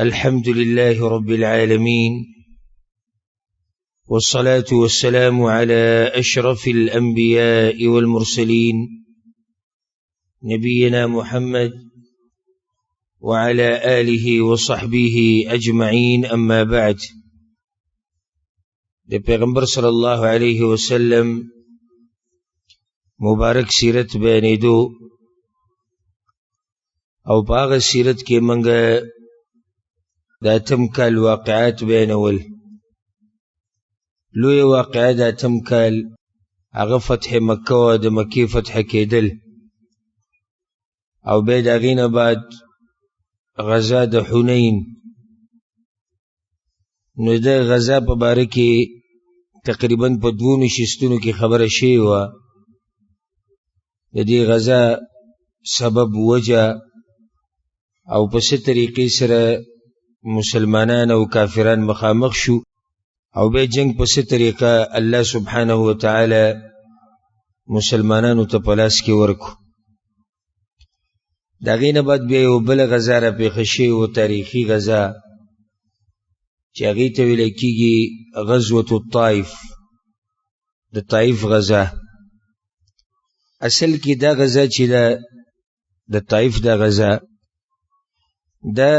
الحمد لله رب العالمين، والصلاة والسلام على أشرف الأنبياء والمرسلين نبينا محمد وعلى آله وصحبه أجمعين. أما بعد، د پیغمبر صلی الله علیه وسلم مبارک سیرت بیانېدو او باغ سیرت کې منګه د اتم کال واقعات بیانول. لوی واقعه د اتم کال هغه فتح مکه او د مکې فتح کېدل، او بیا د هغې نه بعد غزا د حنین. نو د غزا په باره کې تقریبا په 2 نشستونو کې خبره شوې وه. د دې غزا سبب، وجه او په څه طریقې سره مسلمانان او کافران مخامخ شو، او بیا جنگ په څه طریقه الله سبحانه وتعالی مسلمانانو ته په لاس کې ورکو. د هغې نه بعد بیا یو بله غزا راپېښه شوې وه، تاریخي غزا چې هغې ته ویلی کېږي غزوة الطائف، د طائف غزا. اصل کې دا غزا چې ده د طائف دا غزا دا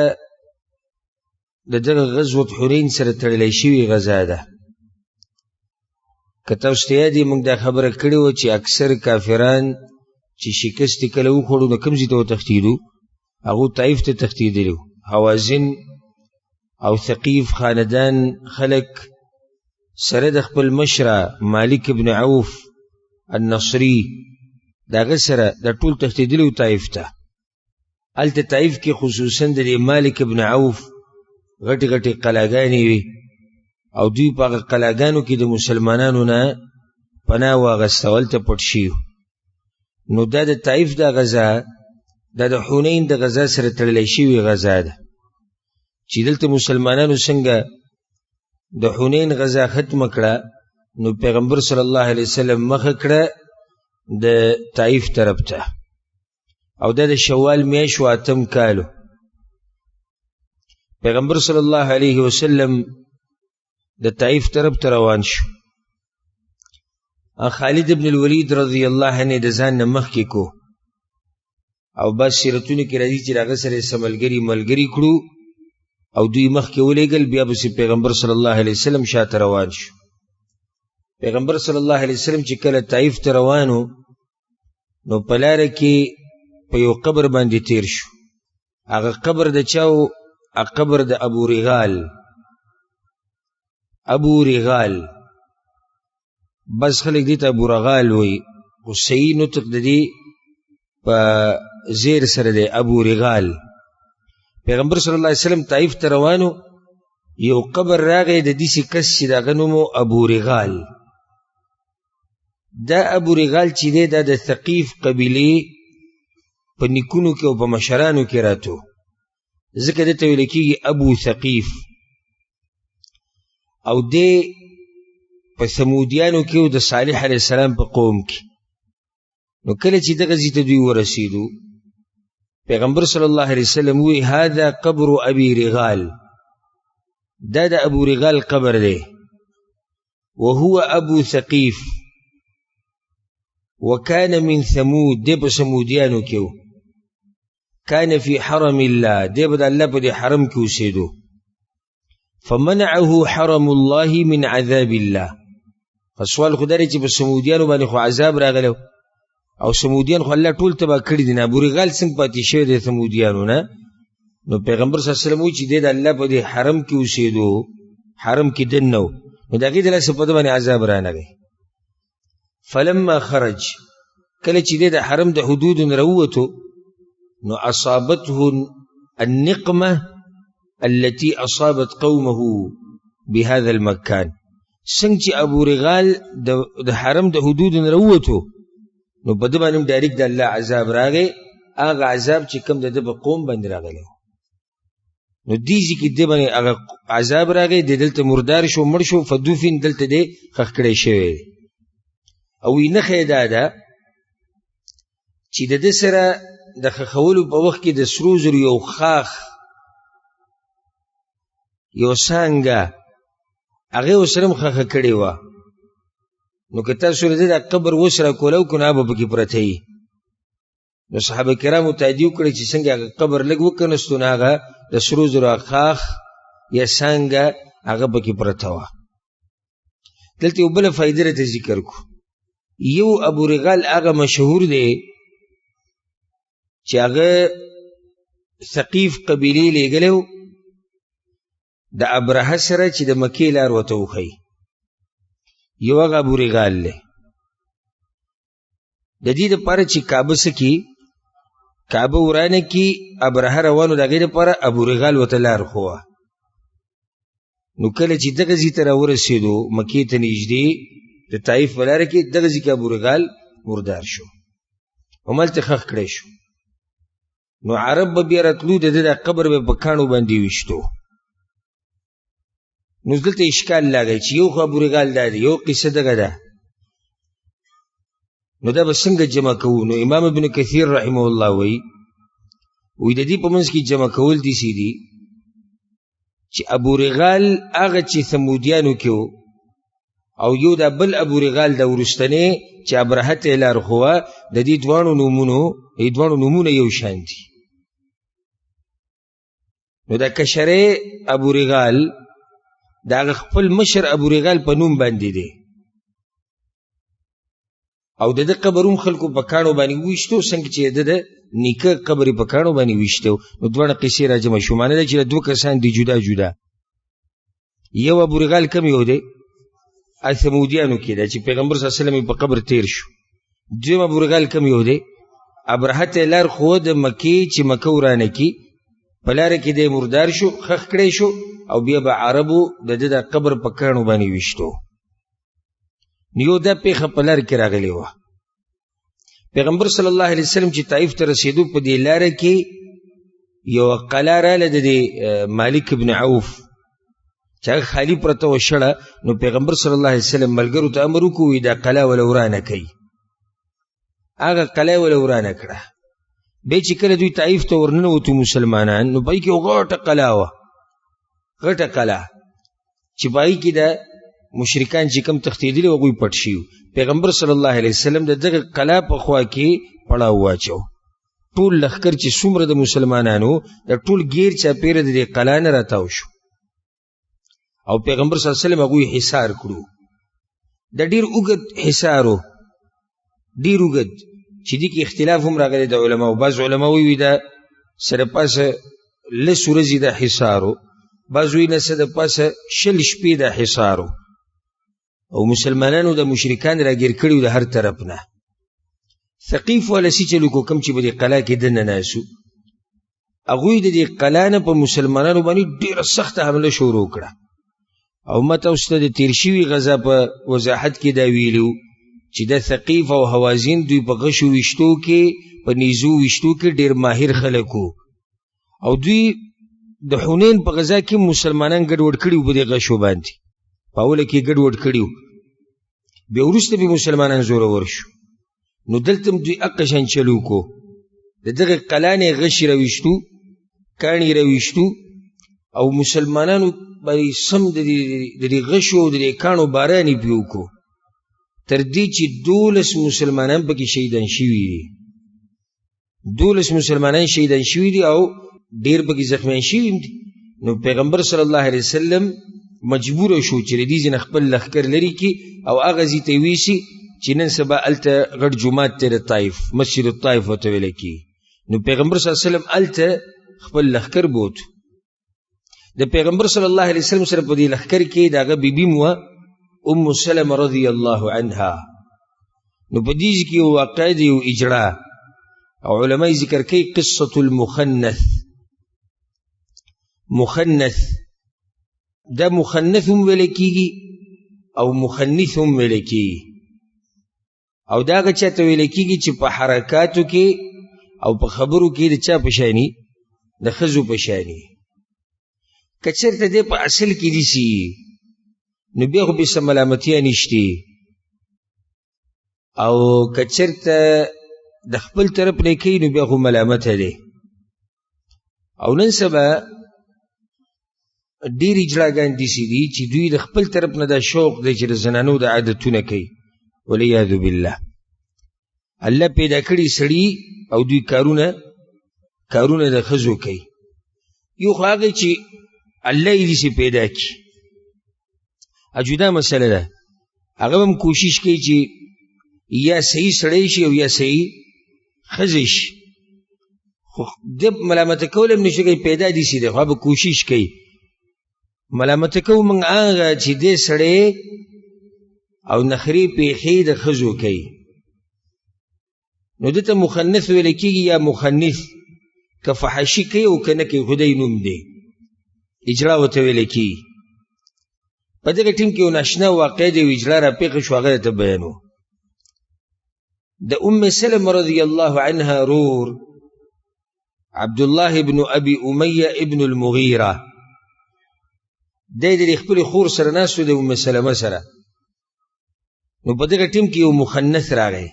د دغه غزوة حنین سره تړلی شوې غزا ده. که تاسو ته یاد وي، موږ دا خبره کړې وه چې اکثر کافران چې شکست یې کله وخوړو نو کوم ځای ته وتښتېدو؟ هغو طائف ته تښتېدلي وو. حوازن او ثقیف خاندان خلک سره د خپل مشره مالک ابن عوف النصري د هغه سره دا ټول تښتېدلي وو طائف ته. هلته طائف کې خصوصا د دې مالک ابن عوف غټې غټې قلاګانې وي، او دوی په هغه قلاګانو کې د مسلمانانو نه پناه واخیسته، هلته پټ شوي. نو دا د طائف دا غزا دا د حنین د غزا سره تړلی شوې غزا ده، چې دلته مسلمانانو څنګه د حنین غزا ختمه کړه، نو پیغمبر صلی الله علیه وسلم مخه کړه د طائف طرف ته، او دا د شوال میاشت و 8 کالو. پیغمبر صلی الله علیه وسلم د طائف طرف ته روان شو. خالد ابن الولید رضی الله عنه د ځان نه مخکې کو، او بس سیرتونو کې راځي چې د هغه سره یې څه ملګري کړو او دوی مخکې ولېږل، بیا پسې پیغمبر صلی الله علیه وسلم شاته روان شو. پیغمبر صلی الله علیه وسلم چې کله طائف ته روانو، نو په لاره کې په یو قبر باندې تیر شو. هغه قبر د چا و؟ قبر د ابو رغال. ابو رغال بس خلک دې ته ابو رغال وایي، خو صحیح نطق د دې په زیر سره دی ابو رغال. پیغمبر صلی الله علیه وسلم طائف ته روانو، یو قبر راغی د داسې کس چې د هغه نوم و ابو رغال. دا ابو رغال چې دی دا د ثقیف قبیلې په نیکونو کې او په مشرانو کې راته، ځکه دې ته ویل کېږي ابو ثقیف. او دی په ثمودیانو کې او د صالح علیه السلام په قوم کې. نو کله چې دغه ځای ته دوی ورسېدو، پیغمبر صلی الله علیه وسلم وی هذا قبر ابي رغال، دا د ابو رغال قبر دی، وهو ابو ثقيف وكان من ثمود، دی په ثمودیانو کې و. كان في حرم الله، دی به د الله په دې حرم کې اوسېدو. فمنعه حرم الله من عذاب الله. سوال خو دا دی چې په ثمودیانو باندې خو عذاب راغلی، او ثمودیان خو الله ټول تباه کړي دي، نه ابو رغال څنګه پاتې شوی دی ثمودیانو نه؟ نو پیغمبر صلی الله علیه وسلم وایي چې دی د الله په دې حرم کې اوسېدو، حرم کې دننه و، نو د هغې د لاسه په ده باندې عذاب رانغی. فلما خرج، کله چې دی د حرم د حدودو نه راووتو، نو اصابته النقمه التي اصابت قومه بهذا المكان. څنګه چې ابو رغال د حرم د حدودو نه راووتو، نو په ده باندې ډایرکټ د الله عذاب راغی، هغه عذاب چې کوم د ده په قوم باندې راغلی و. نو دې ځای کې دې باندې هغه عذاب راغی، دی دلته مردار شو، مړ شو، فدوفین دلته دی ښخ کړی شوی دی. او نښه یې دا ده چې د ده سره د ښخولو په وخت کې د سرو زرو یو خاخ یو څانګه هغې ورسره هم ښخه کړې وه. نو که تاسو د ده قبر اوس راکولاو کړو نو هغه به پکې پرته وي. نو صحابه کرامو تادیه وکړه چې څنګه هغه قبر لږ وکنستو نو هغه د سرو زرو خاخ یا څانګه هغه پکې پرته وه. دلته یو بله فایده راته ذکر کړو. یو ابو رغال هغه مشهور دی چې هغه ثقیف قبیلې لېږلی و د ابرهه سره چې د مکې لار ورته وښیي. یو هغه ابو رغال دی. د دې دپاره چې کعبه څه کي کعبه ورانه کي ابرهه روانو د هغې دپاره ابو رغال ورته لار ښووه. نو کله چې دغه ځای ته راورسېدو مکې ته نږدې د طایف په لاره کې دغه ځای کې ابو رغال مردار شو هملته ښخ کړی شو. نو عرب به بیا راتلو د ده دا قبر به په کاڼو باندې ویشتو. نو دلته اشکال لاګی چې یو خو ابو رغال دا دی، یو قصه دغه ده، نو دا به څنګه جمع کوو؟ نو امام ابن کثیر رحمه الله وی د دې په منځ کې جمع کول داسې دي چې ابو رغال هغه چې ثمودیانو کې و او یو دا بل ابو رغال دا وروستنی چې ابرهه ته یې لار ښووه، د دې دواړو نومونه یو شان دي. نو دا کشری ابو رغال دا هغه خپل مشر ابو رغال په نوم باندې دی او د ده قبر هم خلکو په کاڼو باندې وویشتو څنګه چې د ده نیکه قبر یې په کاڼو باندې ویشتو. نو دواړه قصې را جمع شو. معنی ده چې دوه کسان دي جدا جدا. یو ابو رغال کم یو دی؟ ثمودیانو کې ده چې پیغمبر صلی الله علیه وسلم په قبر تیر شو. دویم ابو رغال کم یو دی؟ ابرهه ته لار ښووه د مکې چې مکه ورانه کي، په لاره کې دی مردار شو، خښ کړی شو او بیا به عربو د ده دا قبر په کاڼو باندې ویشتو. نو یو دا پیښه په لاره کې راغلی وه. پیغمبر صلی الله علیه وسلم چې طایف ته رسېدو په دې لاره کې یوه قلعه راله د دې مالک ابن عوف چې هغه خالي پرته وه شړه. نو پیغمبر صلی الله علیه وسلم ملګرو ته امر وکړو وایي دا قلعه وله ورانه کوي. هغه قلعه وله ورانه کړه. بیا چې کله دوی طایف ته ورننوتو مسلمانان نو په هغې کې یو غټه قلعه وه، غټه قلعه چې په هغې کې د مشرکان چې کم تښتېدلي هغوی پټ شوي. پیغمبر صلی الله علیه وسلم د دغه قلعه په خوا کې پړاو واچو. ټول لښکر چې څومره د مسلمانانو د ټول ګیر چاپېره د دې قلعه نه راتاو شو او پیغمبر صلی الله علیه وسلم هغوی حصار کړو. د ډېر اوږد حصار و، ډېر اوږد چې دې کې اختلاف هم راغلی د علماو. بعض علما وایي دا سره پاسه 10 ورځې د حصار و، بعض وایي نه څه د پاسه 20 شپې د حصار و او مسلمانانو د مشرکان راګیر کړي و د هر طرف نه. ثقیف والا سی چلو کو کم چې په دې قلعه کې دننه ناسو، هغوی د دې قلعه نه په مسلمانانو باندې ډېره سخته حمله شروع کړه. او ما تاسو ته د تیر شوي غزا په وضاحت کې دا ویلو چې د ثقیف او حوازین دوی په غشو ویشتو کې، په نیزو ویشتو کې ډېر ماهر خلک وو او دوی د حنین په غزا کې مسلمانان ګډوډ کړي وو په دې غشو باندې. په اوله کې ګډوډ کړي وو، بیا وروسته به مسلمانان زورور شو. نو دلته هم دوی هغه شان چلو کو، د دغه قلعه نه یې غشي راویشتو، کاڼي راویشتو او مسلمانانو باندې سم د دې غشو او د دې کاڼو باران یې پرې وکړو تر دې چې 12 مسلمانان پکې شهیدان شوي دي. 12 مسلمانان شهیدان شوي دي او ډېر پکې زخمیان شوي دي. نو پیغمبر صلی الله علیه وسلم مجبور شو چې د دې ځای نه خپل لښکر لرې کړي او هغه ځای ته یې ویسي چې نن سبا هلته غټ جومات دی د طایف، مسجد الطایف ورته ویلی کېږي. نو پیغمبر صلی الله علیه وسلم هلته خپل لښکر بوت. د پیغمبر صلی الله علیه وسلم سره په دې لښکر کې د هغه بیبي م وه ام سلمه رضی الله عنها. نو په دې کې یو واقع دی، یو اجړا او علماء ذکر کوي قصة المخنث. مخنث دا مخنث هم ویلی کېږي او مخنث هم ویلی کېږي او دا هغه چا ته ویلی کېږي چې په حرکاتو کې او په خبرو کې د چا په شاني، د ښځو په شاني. که چېرته دی په اصل کې داسې نو بیا خو بېڅه ملامتیا نشتې، او که چېرته د خپل طرف نه کوي نو بیا خو ملامته دی. او نن سبا ډېر اجراګان داسې دي چې دوی د خپل طرف نه دا شوق دی چې د زنانو د عادتونه کوي والعیاذ بالله الله پیدا کړي سړي او دوی کارونه د ښځو کوي یو خو هغه چې الله یې داسې پیدا کړي جدا مسله ده هغه هم کوشش کوي چې یا صحیح سړی شي او یا صحیح ښځه شي خو د ملامته کول هم نشي کوي پیدا داسې دی خو به کوشش کوي ملامته کوو موږ هغه چې دې سړی او نخرې پیښې د ښځو کوي نو دته مخنث ویل کېږي یا مخنث که فحشي کوي او که نه کوي خدای نوم دی اجرا ورته ویل کېږي په دغه ټیم کې یو ناشنا واقع دی یو اجرا راپېښه شو هغه ته بیانو د ام سلمه رضی الله عنها رور عبدالله ابن ابي امیه ابن المغیره دی د خپلې خور سره ناست و د ام سلمه سره نو په دغه ټیم کې یو مخنث راغی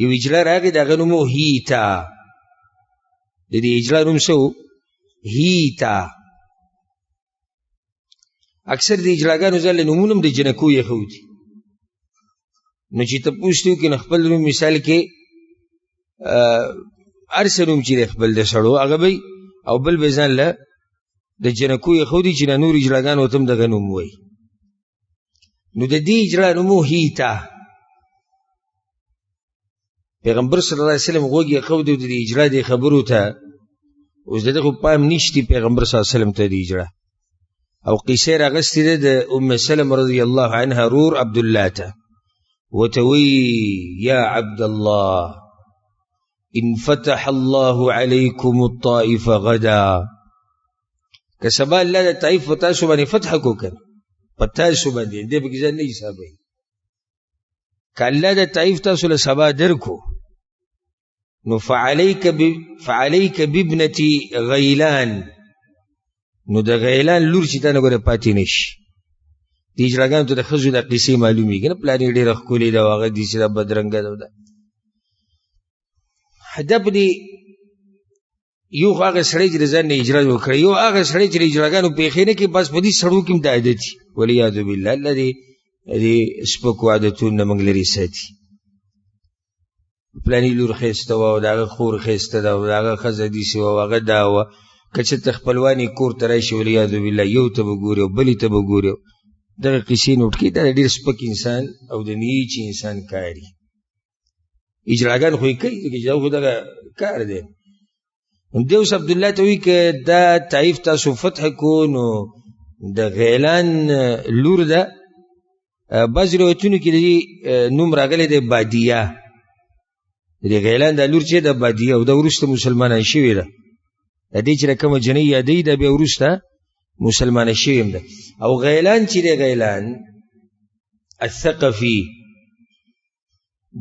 یو اجلا راغی د هغه نوم و هیتا د دې اجلا نوم څه و هیتا اکثر د اجلاګانو ځله نومونه هم د جنکو یې دي نو چې تپوس دې وکړي نو خپل نوم مثال کې هر څه نوم چې دی خپل د سړو هغه به او بل به ځان له د جنکو یې ښودي چې نور اجلاګانو ته هم دغه نوم وایي نو د دې اجلا نوم و هیتا پیغمبر صلی الله علیه وسلم غوږ یې ښودی د دې اجلا دې خبرو ته اوس د ده خو پام نشتی پیغمبر صلی الله علیه وسلم ته د اجلا او قصه یې راغستې ده د ام سلمه رضی الله عنها رور عبدالله ته ورته وایي یا عبدالله ان فتح الله علیکم الطائف غدا که سبا الله د طائف په تاسو باندې فتح کو کنه په تاسو باندې دې به ځان نه حسابوي که الله د طائف تاسو له سبا درکو نو فعليك بابنتي غیلان نو د غیلان لور چې تا نه ګوره پاتې نشي د اجراګانو ته د ښځو د قصې معلومېږي نه پلان یې ډېره ښکلې ده او هغه داسې ده بدرنګه ده هدف دې یو هغه سړی چې د ځان نه اجرا جوړ کړی یو هغه سړی چې د اجراګانو پیښې نه کوي بس په دې سړو کې هم د عادت وي والعیاذ بالله الله دې سپکو عادتونو نه موږ لرې ساتي پلاني لور ښایسته وه او د هغه خور ښایسته ده او د هغه ښځه داسې وه او هغه دا وه که چېرته خپلوانې کور ته راشي والعیاذ بالله یو ته به ګوري او بلې ته به ګوري دغه قصې نوټ کړي دا د ډېر سپک انسان او د نیچ انسان کار دي اجراګان خو یې کوي ځکه خو دغه کار دی دی اوس عبدالله ته وایي که دا طایف تاسو فتح کو نو د غیلان لور ده بعضې روایتونو کې د دې نوم راغلی دی بادیه د غیلان دا لور چې د بادیه او دا وروسته مسلمانان شوې ده د دې چې کومه جنۍ یادوي دا بیا وروسته مسلمانه شوې هم ده او غیلان چې دی غیلان الثقفي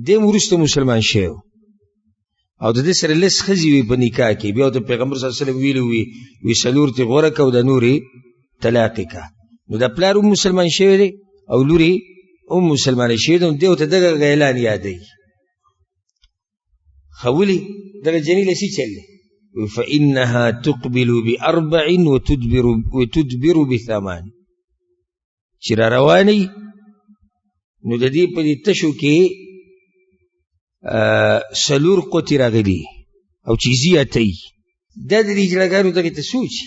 دی وروسته مسلمان شوی او د دې سره لس ښځې وي په نکاح کې بیا ورته پیغمبر صلی الله علیه وسلم ویلي وي څلور ترې غوره که او د نورې طلاق یې که نو د پلار هم مسلمان شوی دی او لور یې هم مسلمانه شوې ده نو دی ورته دغه غیلان یادوي ښه ولې دغه جنۍ لسي چل دی فإنها تقبل بأربع وتدبر بثمان چې را رواني نو د دې په دې تشو کې سلور قوتې راغلي او چې زیاتې دا د دې اجراګانو دغې ته سوچي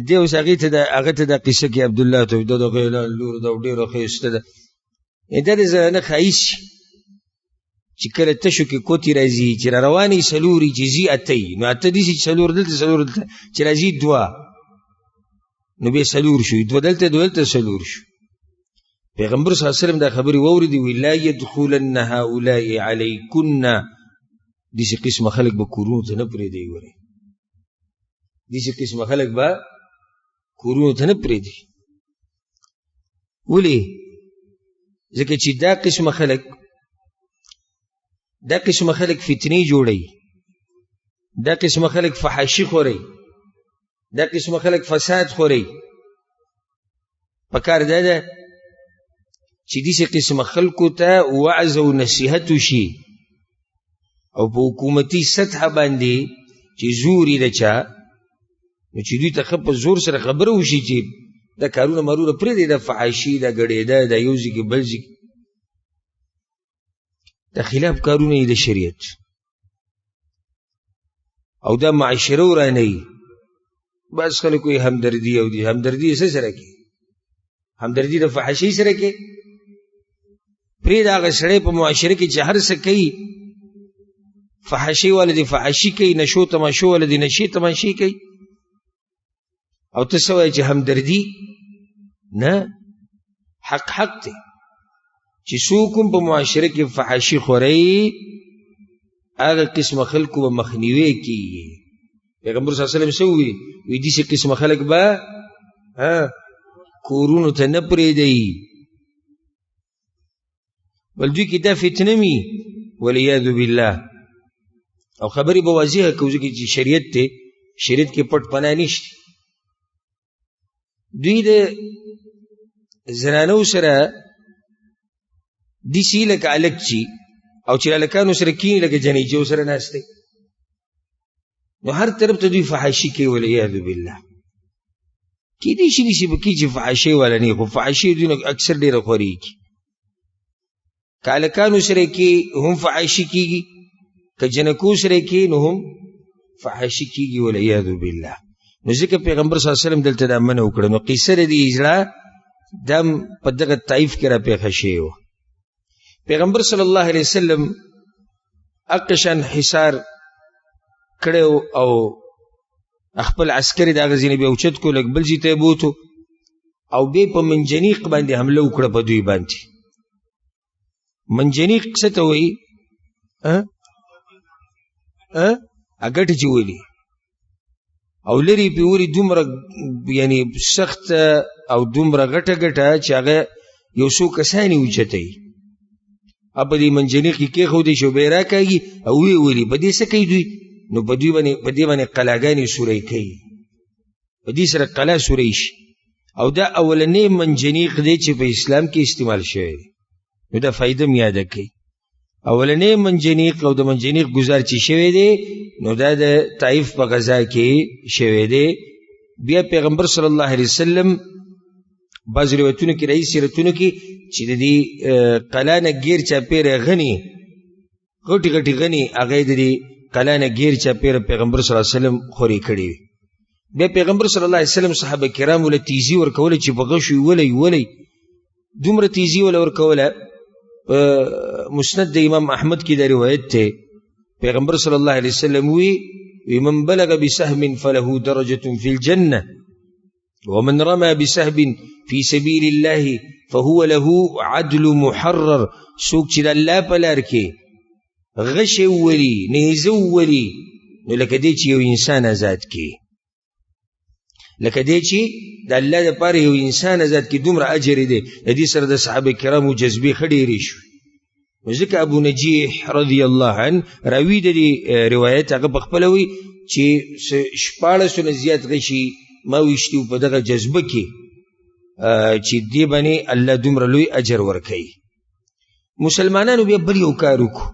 دی اوس هغې ته دا قصه کې عبدالله ته دا د غیلان لور ده او ډېره ښایسته ده دا د زنانه ښایست چې کله تشو کې کوتې راځي چې را روانې څلورې چې ځي اتهی نو اته داسې چې څلور دلته چې راځي دوه نو بیا څلور شو دوه دلته څلور شو پیغمبر صلی الله علیه وسلم دا خبرې واورېدې وی لا يدخلن هؤلاء علیکن داسې قسمه خلک به کورونو ته نه پرېږدي ګورئ داسې قسمه خلک به کورونو ته نه پرېږدي ولې ځکه چې دا قسمه خلک فتنې جوړوي دا قسمه خلک فحاشي خوري دا قسمه خلک فساد خوري پکار دا ده چې داسې قسمه خلکو ته وعظ او نصیحت وشي او په حکومتي سطحه باندې چې زور یې د چا نو چې دوی ته ښه په زور سره خبره وشي چې دا کارونه مرونه پرېږدئ، دا فحاشي، دا ګډېدا، دا یو ځای کې بل ځای کې، دا خلاف کارونه یې د شریعت، او دا معاشره ورانوي. بعض خلک وایي همدردي او دي، همدردي یې څه سره کې؟ همدردي د فحاشۍ سره کې؟ پرېږده هغه سړی په معاشره کې چې هر څه کوي، فحاشۍ والا دي فحاشي کوي، نشو تماشو والا دي نشې تماشې کوي، او ته څه وایې چې همدردي؟ نه، حق حق دی چې څوک هم په معاشره کې فحاشي خوري، هغه قسمه خلکو به مخنیوی کېږي. پیغمبر صلی الله علیه وسلم څه وویل؟ وایي داسې قسمه خلک به کورونو ته نه پرېږدئ، بل دوی کې دا فتنه وي والعیاذ بالله. او خبرې به واضحه کوو ځکه چې شریعت دی، شریعت کې پټ پناه نشته. دوی د زنانو سره داسې لکه هلک چې او چې هلکانو سره کیني لکه جنیجو سره ناست دی، نو هر طرف ته دوی فحاشي کوي والعیاذ بالله. کېدای شي داسې به کوي چې فحاشۍ والا نه وي، خو فحاشۍ دوی نو اکثر ډېره خورېږي. که هلکانو سره کې هم فحاشي کېږي، که جنکو سره کې نو هم فحاشي کېږي والعیاذ بالله. نو ځکه پیغمبر صلی الله علیه وسلم دلته دا منع وکړه. نو قصه د دې اجرا دم په دغه طایف کې را پیښه شوې وه. پیغمبر صلی الله علیه وسلم اقشان حصار کړی او خپل عسکري د هغه ځینې بیا اوچت کړو، لږ بل ځای ته یې بوتو او بیا په منجنیق باندې حمله وکړه په دوی باندې. منجنیق څه ته وایي؟ ګټې چې ولي او لرې پې ولي دومره یعنې سخته او دومره غټه غټه چې هغه یو څو کسان یې اوچتوي، په دې منجنیق کې کېښودی شي او بیا یې راکاږي او ویې ولي. په دې څه کوي دوی؟ نو په دې باندې قلاګانې سوری کوي، په دې سره قلا سوری شي. او دا اولنی منجنیق دی چې په اسلام کې استعمال شوی دی. نو دا فایده م یاده کوي. اولنی منجنیق او د منجنیق ګزار چې شوی دی نو دا د طایف په غزا کې شوی دی. بیا پیغمبر صلی الله علیه وسلم بعض روایتونو کې راځي، سیرتونو کې چې د دې قلا نه ګیر چاپېره غني غټې غټې غني هغه یې د دې قلا نه ګیر چاپېره پیغمبر صلی الله علیه وسلم خورې کړي وي. بیا پیغمبر صلی الله علیه وسلم صحابه کرامو له تیزي ورکوله چې په غشو ولی دومره تیزي وله ورکوله. مسند د امام احمد کې دا روایت دی، پیغمبر صلی الله علیه وسلم وی من بلغ بسهم فله درجة في الجنة ومن رمى بسهم في سبيل الله فهو له عدل محرر. څوک چې د الله په لار کې غش ولی نیزه ولی نو لکه دی چې یو انسان آزاد کی، لکه دی چې د الله دپاره یو انسان آزاد کی، دومره اجر دی. د دې سره د صحابه کرامو جذبې ښه ډېرې شوې. نو ځکه ابو نجیح رضی الله عنه راوي د دې روایت هغه په خپله وایي چې 1400 نه زیات غشي ما ویشتي په دغه جذبه کې چې دې باندې الله دومره لوی اجر ورکوي. مسلمانانو بیا بل یو کار وکړو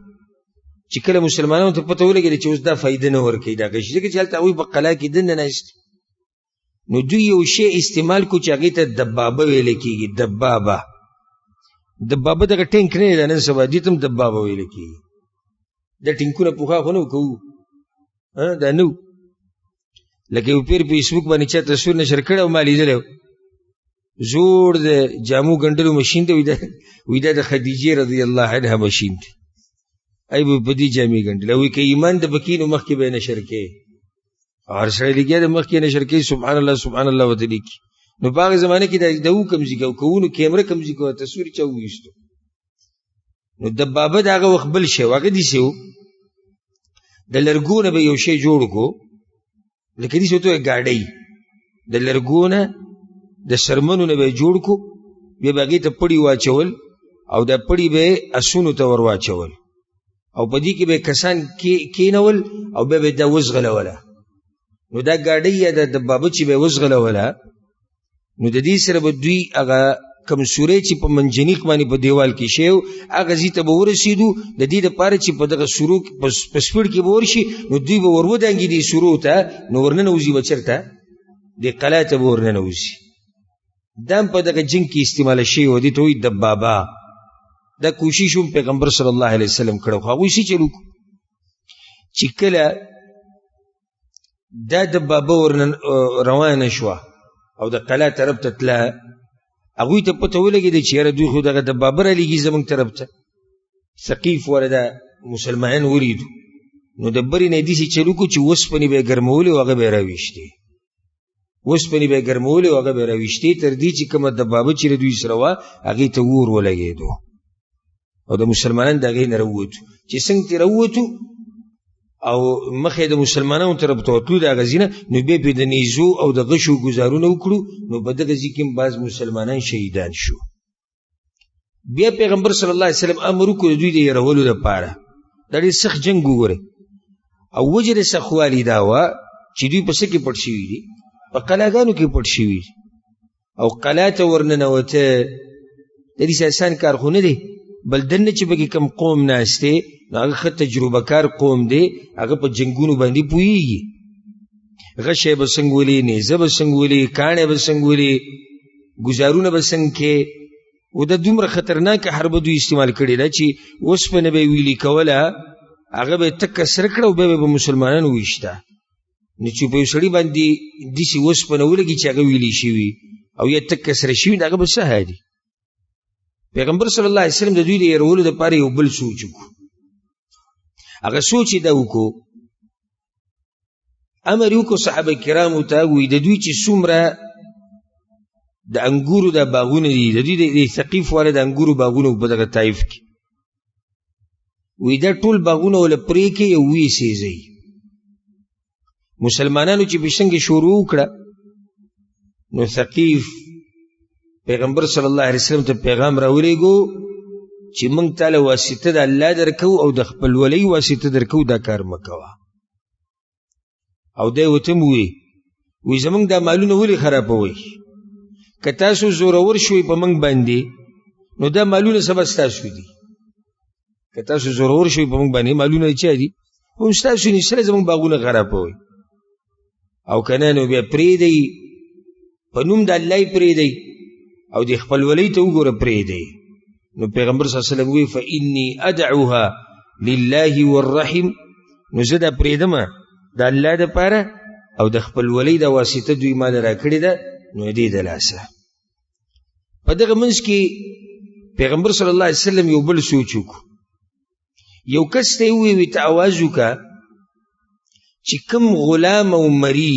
چې کله مسلمانانو ته پته ولګېده چې اوس دا فایده نه ورکوي دا غشي، ځکه چې هلته هغوی په قلا کې دننه ناست، نو دوی یو شی استعمال کو چې هغې ته دبابه ویلی کېږي. دبابه دغه ټینک نه دی، دا نن سبا دې ته هم دبابه ویلی کېږي. دا ټینکونه پخوا خو نه کوو، دا نه لکه یو پیر فیسبوک باندې چا تصویر نشر کړی او ما لیدلی زوړ د جامو ګنډلو مشین دی، وایي دا د خدیجې رضی الله عنها مشین دی، ای به په دې جامې ګنډلې. وایي که ایمان د پکې نو مخکې به یې نشر کې، هر سړی لګیا د مخکې نشر کوي سبحان الله سبحان الله ورته لیکي. نو په هغه زمانه کې د و کمزي کوو، نو کیمره کمزي کوه، تصویر چا وویستو. نو دبابه د هغه وخت بل شی و، هغه داسې و د لرګو نه به یو شی جوړ کړو، لکه داسې ورته وایي ګاډۍ، د لرګو نه د سرمنو نه به یې جوړ کړو، بیا به هغې ته پړي واچول او دا پړي به یې اسونو ته ور واچول او په دې کې به یې کسان کېنول او بیا به یې دا وزغلوله. نو دا ګاډۍ یا د دبابه چې به یې وزغلوله نو د دې سره به دوی هغه کم سوری چې په منجنیق باندې په دیوال کې شی و هغه ځای ته به ورسېدو، د دې دپاره چې په دغه سورو په سپیډ کې به ورشي نو دوی به ور ودانګي دې سورو ته، نو ورننوځي به چېرته دې قلا ته به ورننوځي. دا هم په دغه جنګ کې استعماله شوی و، دې ته وایي دبابه. دا کوشش هم پیغمبر صلی الله علیه وسلم کړی، خو هغوی څه چل وکړو چې کله دا دبابه روانه شوه او د قلا طرف ته تله، هغوی ته پته ولګېده چې یاره دوی خو دغه دبابه رالیږي زموږ طرف ته. ثقیف والا دا مسلمانان ولیدو، نو د برې نه یې داسې چل وکړو چې اوسپنې به یې ګرمولې او هغه به یې راویشتې، اوسپنې به یې ګرمولې او هغه به یې راویشتې، تر دې چې کومه دبابه چې دوی سره وه هغې ته اور ولګېدو او د مسلمانان د هغې نه راووتو. چې څنګه ترې راووتو او مخې د مسلمانانو طرف ته ورتلو د هغه ځای نه، نو بیا پرې د نیزو او د غشو ګزارونه وکړو، نو په دغه ځای کې هم بعض مسلمانان شهیدان شو. بیا پیغمبر صلی الله علیه وسلم امر وکړو د دوی د یرولو لپاره. دا ډېر سخت جنګ وګورئ، او وجه د سخوالي دا وه چې دوی په څه کې پټ شوي دي؟ په قلاګانو کې پټ شوي دي، او قلا ته ورننوته د دې اسان کار خو نه دی، بل دنه چې پکې کوم قوم ناست دی نو هغه ښه تجربه کار قوم دی، هغه په جنګونو باندې پوهېږي. غشی به څنګه ولي، نیزه به څنګه ولي، کاڼی به څنګه ولي، ګزارونه به څنګه کې. او دا دومره خطرناکه حربه دوی استعمال کړې ده چې اوسپنه به یې ویلي کوله، هغه به یې تکه سره کړه او بیا به یې په مسلمانانو ویشته. نو چې په یو سړي باندې داسې اوسپنه ولګي چې هغه ویلي شوي او یا تکه سره شوي، د هغه به څه حال دي؟ پیغمبر صلی الله علیه وسلم د دوی د یرولو دپاره یو بل سوچ وکړو. هغه سوچ یې دا وکړو، امر یې وکړو صحابه کرامو ته، وایي د دوی چې څومره د انګورو دا باغونه دي، د دوی د ثقیف والا د انګورو باغونه په دغه طایف کې، وایي دا ټول باغونه وله پرې کړئ او ویې سېزئ. مسلمانانو چې بشنګې شروع وکړه، نو ثقیف پیغمبر صلی الله علیه وسلم ته پیغام راولېږو چې موږ تاله واسطه د الله درکو او د خپلولۍ واسطه درکو، دا کار مه کوه. او دی ورته هم وایي زموږ دا مالونه ولې خرابوئ؟ که تاسو زورور شوئ په موږ باندې نو دا مالونه سبا ستاسو دي. که تاسو زورور شوئ په موږ باندې، مالونه چا دي؟ هم ستاسو دي، سره زموږ باغونه خرابوئ. او که نه نو بیا پرېږدئ، په نوم د الله یې پرېږدئ او د خپلولۍ ته وګوره پرېږدئ. نو پیغمبر صلی الله علیه وسلم وی فإني ادعوها لله والرحم، نو زه دا پرېږدمه د الله دپاره او د خپلولۍ د واسطه دوی ما له راکړې ده، نو دې د لاسه. په دغه منځ کې پیغمبر صلی الله علیه وسلم یو بل سوچ وکړو. یو کس ته یې وویل ته اواز وکړه چې کوم غلام او مري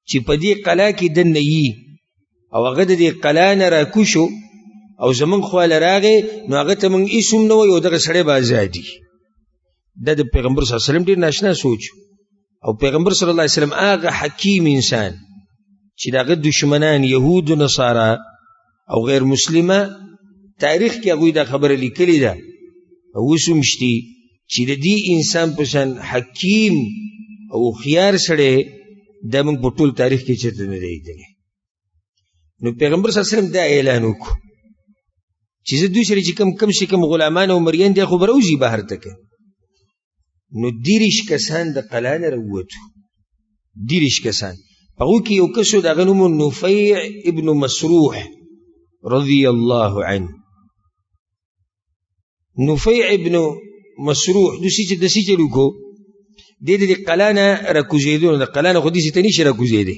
چې په دې قلا کې دننه یي او هغه د دې قلا نه راکوشو او زمونږ خواله راغی، نو هغه ته موږ هېڅ هم نه وایو، دغه سړی به ازادي. دا د پیغمبر صلی الله علیه وسلم ډېر ناشنا سوچ. او پیغمبر صلی الله علیه وسلم هغه حکیم انسان چې د هغه دشمنان یهود و نصارا او غیر مسلمه، تاریخ کې هغوی دا خبره لیکلې ده او اوس هم شتي چې د دې انسان په شان حکیم او هوښیار سړی دا موږ په ټول تاریخ کې چېرته نه دی لیدلی. نو پیغمبر صلی الله علیه وسلم دا اعلان وکړو چې زه دوی سره چې کم شي کم غلامان او مریان دي خو به راوځي بهر ته که. نو 30 کسان د قلا نه راووتو، 30 کسان. په هغو کې یو کس و د هغه نوم نفیع ابن مسروح رضی الله عنه. نفیع ابن مسروح داسې چل وکړو، دی د قلا نه راکوزېدو، نو د قلا نه خو داسې ته نشي راکوزېدی،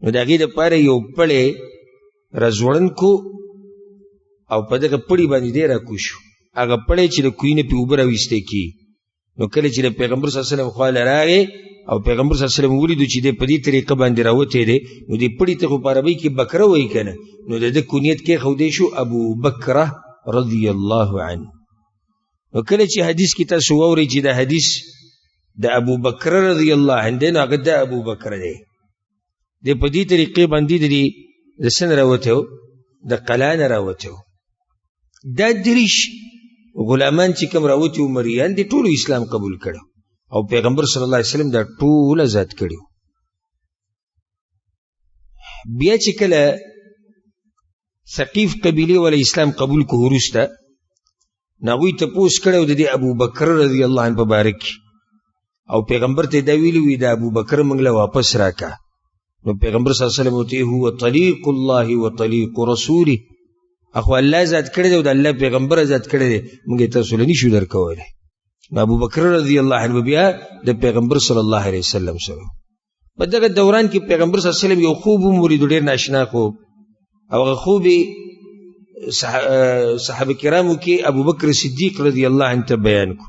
نو د هغې دپاره یو پړی راځوړن کو او په دغه پړي باندې دی راکوشو. هغه پړی چې د کوهي نه پې اوبه راویستی کېږي. نو کله چې د پیغمبر صلی الله علیه وسلم خواله راغی او پیغمبر صلی الله علیه وسلم ولیدو چې دی په دې طریقه باندې راوتی دی، نو دې پړي ته خو په عربۍ کې بکره وایي که نه، نو د ده کنیت کېښودی شو ابو بکره رضی الله عنه. نو کله چې حدیث کې تاسو واورئ چې دا حدیث د ابو بکر رضی الله عنه دی، نو هغه د ابو بکر دی. دی په دې طریقې باندې د څه نه راوتی و؟ د قلا نه راوتی و. دا 30 غلامان چې کوم راوتي و مریان دي، ټولو اسلام قبول کړو او پیغمبر صلی الله علیه وسلم دا ټول آزاد کړي. بیا چې کله ثقیف قبیلې ولا اسلام قبول کو وروسته، نو هغوی تپوس کړی د دې ابو بکر رضی الله عنه په باره کې، او پیغمبر ته دا ویلي وي د ابو بکر موږ له واپس راکړه. نو پیغمبر صلی الله علیه وسلم وته هو طریق الله وطریق رسوله اخو الله ذات کړی دی او د الله پیغمبر ذات کړی دی موږ تاسو له نشو درکولی. ابو بکر رضی الله عنه بیا د پیغمبر صلی الله علیه وسلم سره په دغه دوران کې پیغمبر صلی الله علیه وسلم یو خوب مرید ډیر ناشنا خوب او هغه خوب صحابه کرامو کې ابو بکر صدیق رضی الله عنه ته بیان کو.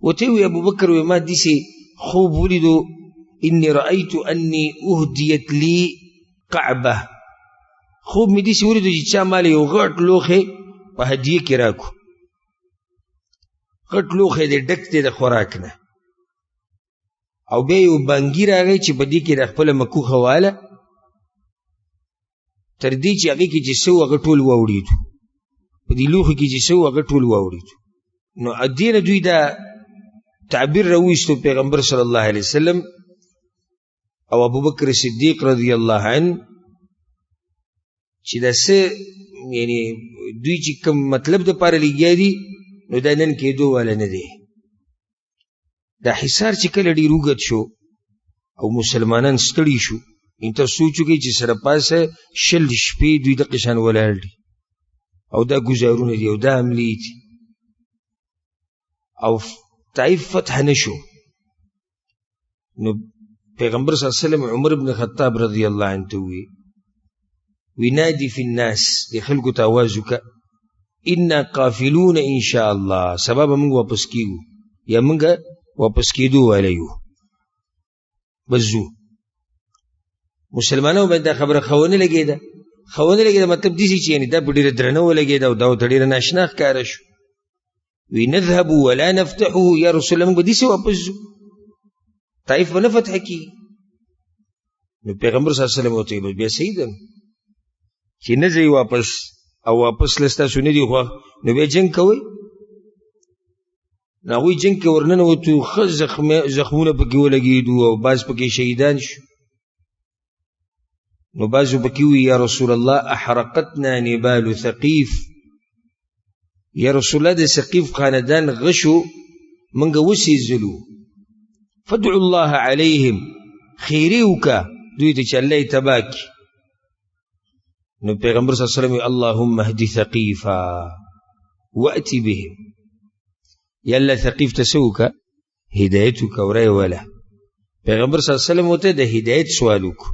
وته وی ابو بکر وی ما دسی خوب ولیدو انی رأیت انی اهدیت لی قعبه، خوب می دسی ولیدو چې چا مال یو غټ لوخه په هدیه کې راکو، غټ لوخه دې ډک دې د خوراک نه، او بیا یو بانګي راغی چې په دې کې د خپله مکوخه واله تر دې چې هغې کې چې څه و هغه ټول واوړېدو، په دې لوښو کې چې څه و هغه ټول واوړېدو. نو دې نه دوی دا تعبیر راویستو پیغمبر صلی الله علیه وسلم او ابو بکر صدیق رضی الله عنه چې دا څه یعنی دوی چې کوم مطلب دپاره لګیا دي نو دا نن کېدو والا نه دی. دا حصار چې کله ډېر اوږد شو او مسلمانان ستړي شو، انته سوچ وکړئ چې سره پاسه 20 شپې دوی دغه شان ولاړ دي او دا ګزارونه دي او دا حملې دي او طائف فتح نه شو. نو پیغمبر صلی الله علیه وسلم عمر بن خطاب رضی الله عنه ته وی نادي فی الناس، د خلکو ته آواز وکړه انا قافلون ان شاء الله، سبا به موږ واپس کیږو یا موږ واپس کېدو والا یو، بس ځو. مسلمانانو باندې دا خبره ښه ونه لګېده، ښه ونه لګېده مطلب داسې چې یعنې دا په ډېره درنه ولګېده او دا ورته ډېره ناشنا ښکاره شو. وی نذهب ولا نفتحه یا رسول الله موږ به داسې واپس ځو، طائف به نه فتح کېږي. نو پیغمبر صلی الله علیه وسلم ورته ویل بیا صحیح ده چې نه ځئ واپس او واپس له ستاسو نه دي خوښ نو بیا جنګ کوئ. نو هغوی جنګ کې ورننوتو، ښه زخمونه پکې ولګېدو او بعض پکې شهیدان شو. نو بعضو پکې وی یا رسول الله احرقتنا نبال ثقیف، یا رسول الله د ثقیف خاندان غشو منګه وسېزلو، فادعو الله علیهم، خیرې وکړه دوی ته چې الله یې تباه کړي. نو پیغمبر صلی الله علیه وسلم اللهم اهد ثقیفا وأتی بهم، یا الله ثقیف ته څه وکړه هدایت وکړه او رایې وله. پیغمبر صلی الله علیه وسلم ورته د هدایت سوال وکړو.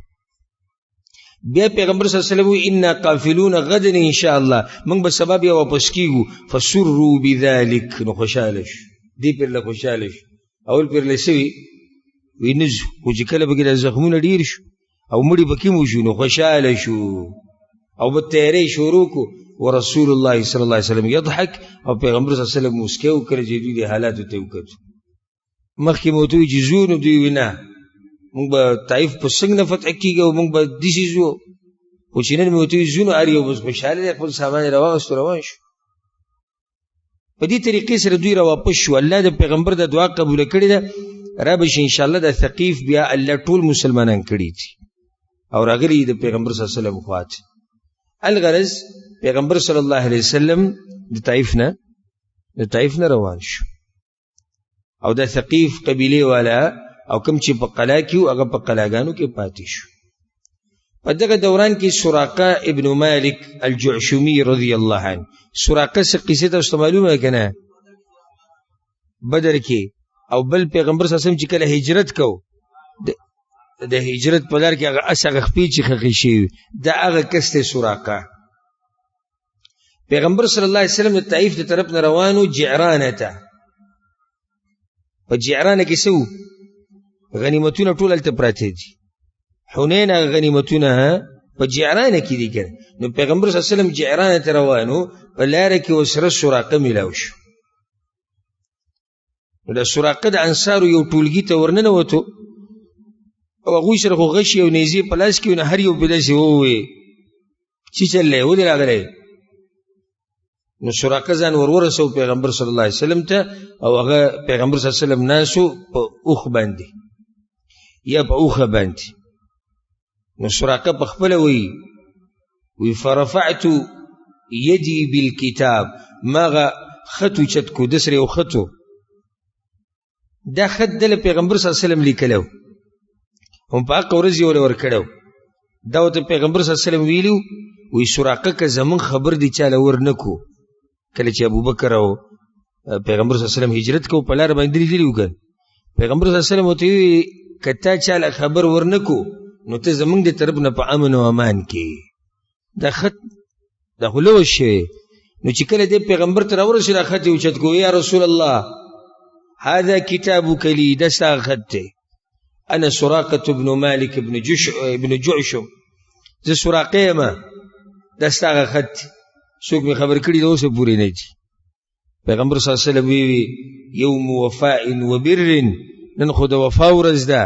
بیا پیغمبر صلی الله علیه وسلم وی انا قافلون غدا ان شاء الله، موږ به سبا بیا واپس کیږو. فسروا بذلک، نو خوشحاله شو، دې پیر له خوشحاله شو. اول پیر له څه وی نه ځو، خو چې کله پکې دا زخمونه ډېر شو او مړي پکې مو شو نو خوشحاله شو او به تیاری شروع کو. ورسول الله صلی الله علیه وسلم یضحک، او پیغمبر صلی الله علیه وسلم موسکی وکړه چې دوی د حالاتو ته وکتو. مخکې مو ورته وویل چې ځو، نو دوی وی نه موږ به طایف په څنګه نه فتح کېږي او موږ به داسې ځو، خو چې نن مې ورته وویل ځو نو هر یو بس خوشحاله دی، خپل سامان یې راواغېستو روان شو. په دې طریقې سره دوی راواپس شو. الله د پیغمبر د دعا قبوله کړې ده، را به شي انشاءالله د ثقیف بیا الله ټول مسلمانان کړي دي او راغلي د پیغمبر صلی الله علیه وسلم خواته. الغرض پیغمبر صلی الله علیه وسلم د طائف نه روان شو او د ثقیف قبیلې والا او کوم چې په قلا کې وو هغه په قلاګانو کې پاتې شو. په دغه دوران کې سراقه ابن مالک الجعشمي رضی الله عنه، سراقه څه قصې تاسو ته معلومه که نه؟ بدر کې او بل پیغمبر صلی الله علیه وسلم چې کله هجرت کو د هجرت په لار کې هغه اس هغه خپې چې خښې شوي دا هغه کس دی سراقه. پیغمبر صلی الله علیه وسلم د طائف د طرف نه روانو جعرانه ته. په جعرانه کې څه غنیمتونه ټول هلته پراته دي، حنین هغه غنیمتونه په جعرانه کې دي کنه. نو پیغمبر صلی الله علیه وسلم جعرانه ته روانو، په لاره کې ورسره سراقه میلاو شو. نو د سراقه د انصارو یو ټولګي ته ورننوتو او هغوی سره خو غشي او نیزې په لاس کې وي، نو هر یو به داسې ووایي چې چل دی ولې راغلی. نو سراقه ځان ورورسو پیغمبر صلی الله علیه وسلم ته او هغه پیغمبر صلی الله علیه وسلم ناسو په اوښ باندې یا په اوښه باندې. نو سراقه په خپله وی فرفعت یدی بالکتاب، ما هغه خط اوچت کو، دسر یو خط و، دا خط دله پیغمبر صلی الله علیه وسلم لیکلی و هم په حق ورځ یې وله ورکړی دا ورته پیغمبر صلی الله علیه وسلم ویلي وی سراقه که زمون خبر دی چاله ورنکو کله چې ابوبکر او پیغمبر صلی الله علیه وسلم هجرت کو په لار باندې لیدلی وګن پیغمبر صلی الله علیه وسلم ورته وی کته چاله خبر ورنکو نو ته زمونږ د طرف نه په امن او امان کې دا خط دا خلو شي نو چې کله دې پیغمبر ته راورسېد خط یې اوچت کو یا رسول الله هذا كتابك لي دستا خط انا سراقه ابن مالك ابن جعشم زه سراقه ما دستا خط څوک می خبر کړي دا اوس پوری نه دي پیغمبر صلی الله علیه وسلم وی یوم وفاء وبر نن خو د وفا ورځ ده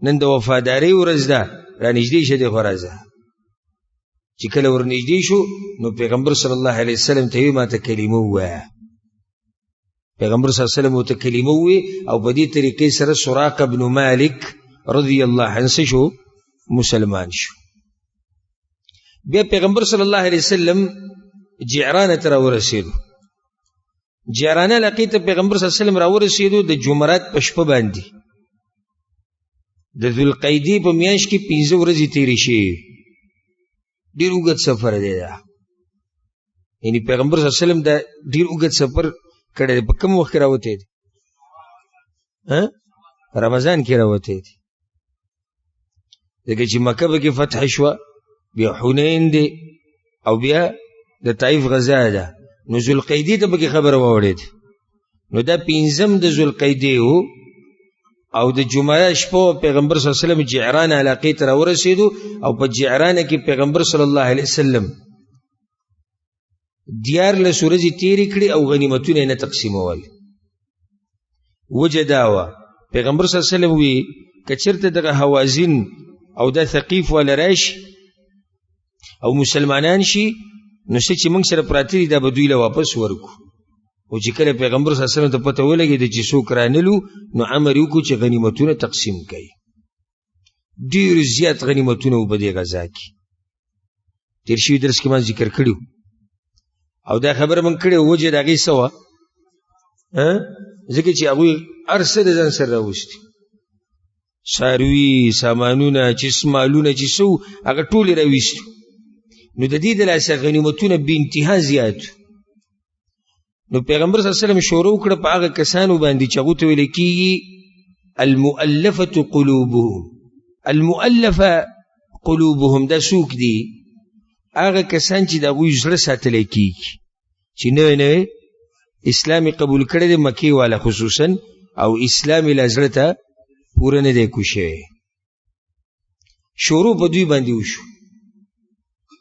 نن د وفاداری ورځ ده را نږدې شه د ورځه چې کله ور نږدې شو نو پیغمبر صلی الله علیه وسلم ته ما ته کلمه وایه پیغمبر صلی الله علیه وسلم ته کلمه وی او په دې طریقې سره سراقه ابن مالک رضی الله عنه شو مسلمان شو بیا پیغمبر صلی الله علیه وسلم جعرانه تر ورسېدو جعرانه لقیت پیغمبر صلی الله علیه وسلم را ورسېدو د جمعرات په شپه باندې د ذوالقعدې په میاشت کې 15 ورځې تیرې شي ډیر اوږد سفر دی دا یعنی پیغمبر صلی الله علیه وسلم دا ډیر اوږد سفر کړی په کوم وخت راوته دی رمضان کې راوته دی دغه چې مکه به فتح شو بیا حنین دی او بیا د طائف غزا ده نو ذوالقعدې ته به خبر واوړید نو دا 15 د ذوالقعدې او د جمعه شپه پیغمبر صلی الله علیه وسلم جعران علاقې ته ورسېدو او په جعران کې پیغمبر صلی الله علیه وسلم دیار له سورځي تیری کړي او غنیمتونه نه تقسیمول وجداوا پیغمبر صلی الله علیه وسلم وی کچرته دغه حوازن او د ثقيف ولا راش او مسلمانان شي نو چې موږ سره پراتی دا به دوی له واپس ورکو او چې کله پیغمبر صلی الله علیه وسلم ته پته ولګي چې څوک رانلو نو امر وکړو چې غنیمتونه تقسیم کړي ډیر زیات غنیمتونه وبدي غزا کې تیر شي درس کې ما ذکر کړیو او دا خبر من کړي وجه دغه سوا ځکه چې هغه ارسه د ځان سره راوستي ساروي سامانونه چې سمالونه چې سو هغه ټول راوستي نو د دې د لاسه غنیمتونه به انتها زیات نو پیغمبر صلی الله علیه وسلم شروع کړ په هغه کسانو باندې چې هغه ته ویل کېږي المؤلفه قلوبهم المؤلفه قلوبهم دا څوک دي هغه کسان چې د هغوی زړه ساتل کېږي چې نوی نوی اسلامي قبول کړی دی مکې والا خصوصا او اسلامي له زړه ته پوره نه دی کوشوی شروع په دوی باندې وشو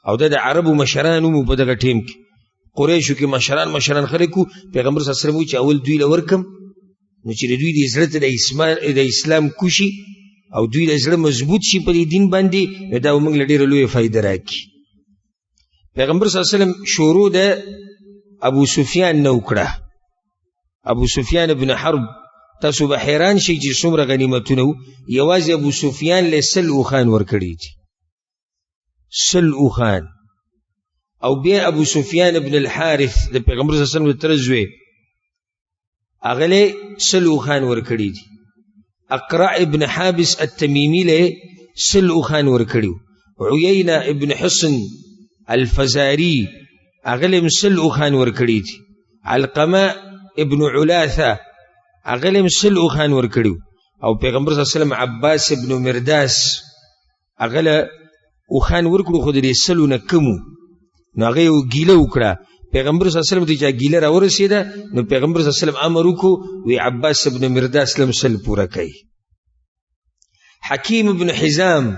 او د عربو مشرانو مو په دغه ټیم کې قریشو کې مشران خلکو پیغمبر صلی الله علیه وسلم چې اول دوی لورکم نو چې دوی د زړه ته د اسلام کوشي او دوی د زړه مضبوط شي په دین باندې دا موږ لډیره لوی فائدہ راکړي پیغمبر صلی الله علیه وسلم شروع د ابو سفیان نو کړه ابو سفیان ابن حرب تاسو به حیران شئ چې څومره غنیمتونه یوازې ابو سفیان له سل اوخان ورکړي دي سل اوخان او بیا ابو سفیان ابن الحارث د پیغمبر صلی الله علیه وسلم ترزوی اغله سل اوخان ورکړي دي اقرع ابن حابس التمیمی له سل اوخان ورکړي عیینه ابن حصن الفزاری اغلم سل اوخان ورکړي دي علقمه ابن علاثه اغلم سل اوخان ورکړي او پیغمبر صلی الله علیه وسلم عباس ابن مرداس اغله اوخان ورکړو خو دې سلو نه کمو نو هغه ګیله وکړه پیغمبر صلی الله علیه وسلم ته چې ګیله را ورسېده نو پیغمبر صلی الله علیه وسلم امر وکړو وی عباس ابن مرداس لم سل پورا کوي حکیم ابن حزام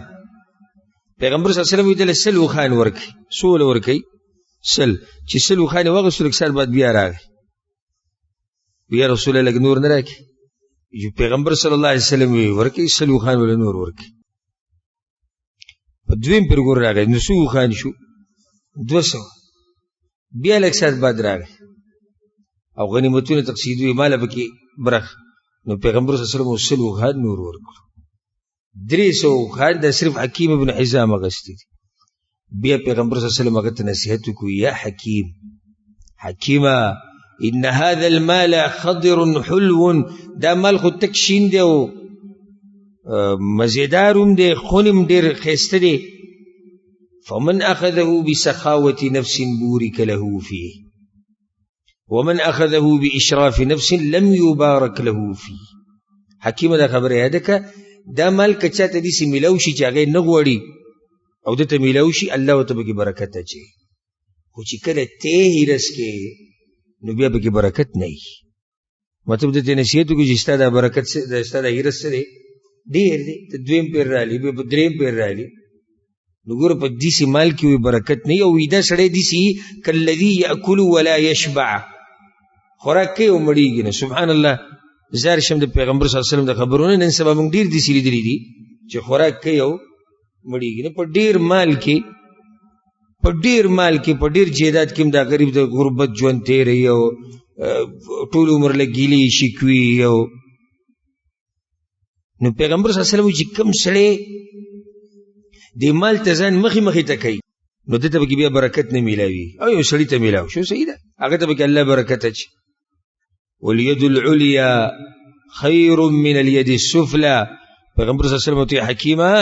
پیغمبر صلی الله علیه وسلم دې سل اوخان ورکړي سول ورکړي سل چې سل اوخان وغسل اکثر بعد بیا راغی بیا رسول الله نور نه راکړي پیغمبر صلی الله علیه وسلم ورکړي سل اوخان ول نور ورکړي په دویم پر ګور راغی نو سو اوخان شو 200 بیا لکسات بعد راغی او غنیمتونه تقسیدوی مال بکی برخ نو پیغمبر صلی اللہ علیہ وسلم سلو خان نور ورکو 300 خان دا صرف حکیم ابن حزام اغسطی دی بیا پیغمبر صلی اللہ علیہ وسلم اغت نصیحتو کو یا حکیما ان هذا المال خضر حلو دا مال خود تکشین دیو مزیدارم دی خونم ډیر ښایسته دی. فمن اخذه بسخاوة نفس بورك له فيه ومن اخذه باشراف نفس لم يبارك له فيه. حکیم دا خبره یاد که دا مال که چاته داسې میلاو شي چې هغه نه غواړي او دته میلاو شي الله ورته پکې برکت اچوي، خو چې کله ته هرس کې نو بیا پکې برکت نه وي. مطلب دته نصیحت وکړو چې ستا دا برکت ستا دا هرس څه دی ډېر دی، ته دویم پیر رالي بیا په دریم پیر رالي نو ګوره په داسې مال کې وي برکت نه وي. او ویده سړی داسې کالذي یأکل ولا یشبع، خوراک کوي او مړېږي نه. سبحان الله، زار شم د پیغمبر صلی الله علیه وسلم د خبرونه نن سبا موږ ډېر داسې لیدلي دي چې خوراک کوي او مړېږي نه. په ډېر مال کې په ډېر جیداد کې هم دا غریب د غربت ژوند تېروي او ټول عمر له ګیلې شکوي. او نو پیغمبر صلی الله علیه وسلم چې کوم سړی د مال ته ځان مخې ته کوي نو دته پکې بیا برکت نه میلاوي، او یو سړي ته میلاو شو صحیح ده، هغه ته پکې الله برکت اچي. والید العلیا خیر من الید السفلی. پیغمبر صلی الله علیه وسلم ته حکیمه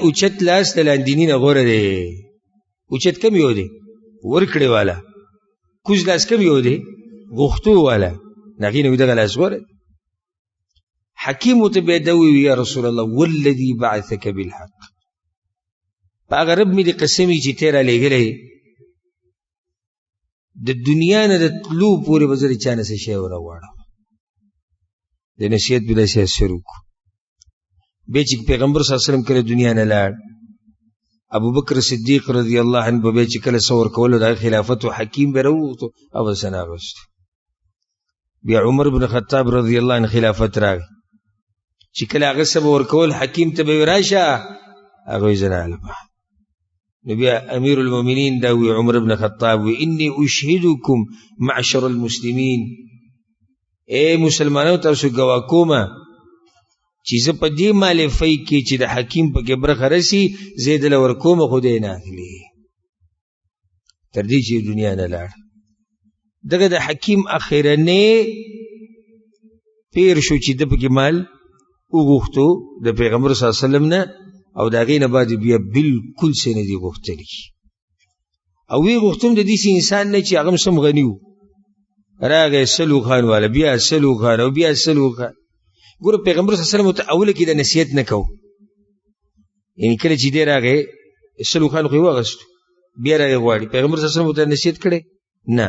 اوچت لاس د لاندیني نه غوره دی. اوچت کم یو دی؟ ورکړې والا. کوز لاس کم یو دی؟ غوښتو والا. هغې نه وي دغه لاس غوره. حکیم ورته بیا دا وویل یا رسول الله والذي بعثك بالحق، په هغه رب مې د قسمي چې تی رالیږلی د دنیا نه د تلو پورې به زه د چا نه څه شی ونه غواړم. د نصیحت به داسې اثر وکړو. بیا چې پیغمبر صلی الله علیه وسلم کله دنیا نه لاړ، ابوبکر صدیق رضی الله عنه به بیا چې کله څه ورکولو د خلافت و حکیم به راوغوښتو او بس یې ناغوستو. بیا عمر بن خطاب رضی الله عنه خلافت راغی، چې کله هغه څه به ورکول حکیم ته به وي راشه، هغه وایي زه نه علمه. نو بیا امیر المؤمنین دا وی عمر بن خطاب وی انی اشهدکم معشر المسلمین، اے مسلمانانو تاسو ګواه کومه چې زه په دې مالفۍ کې چې د حکیم پکې برخه رسي زه یې دله ورکومه خو دی نه اخلي. تر دې چې دنیا نه لاړ. دغه د حکیم اخرنی پیر شو چې د پکې مال وغوښتو د پیغمبر صلی الله علیه وسلم نه، او د هغې نه بعد بیا بلکل څه نه دي غوښتلي. او ویې غوښتم د داسې انسان نه چې هغه هم سم غني و، راغی سلو خان والا، بیا سلو خان او بیا سلو خان. ګوره پیغمبر صلی الله علیه وسلم ته اوله کې د نصیحت نه کو، یعنې کله چې دی راغی سلو خان خو یې واغستو، بیا راغی غواړي پیغمبر صلی الله علیه وسلم ته نصیحت کړی نه،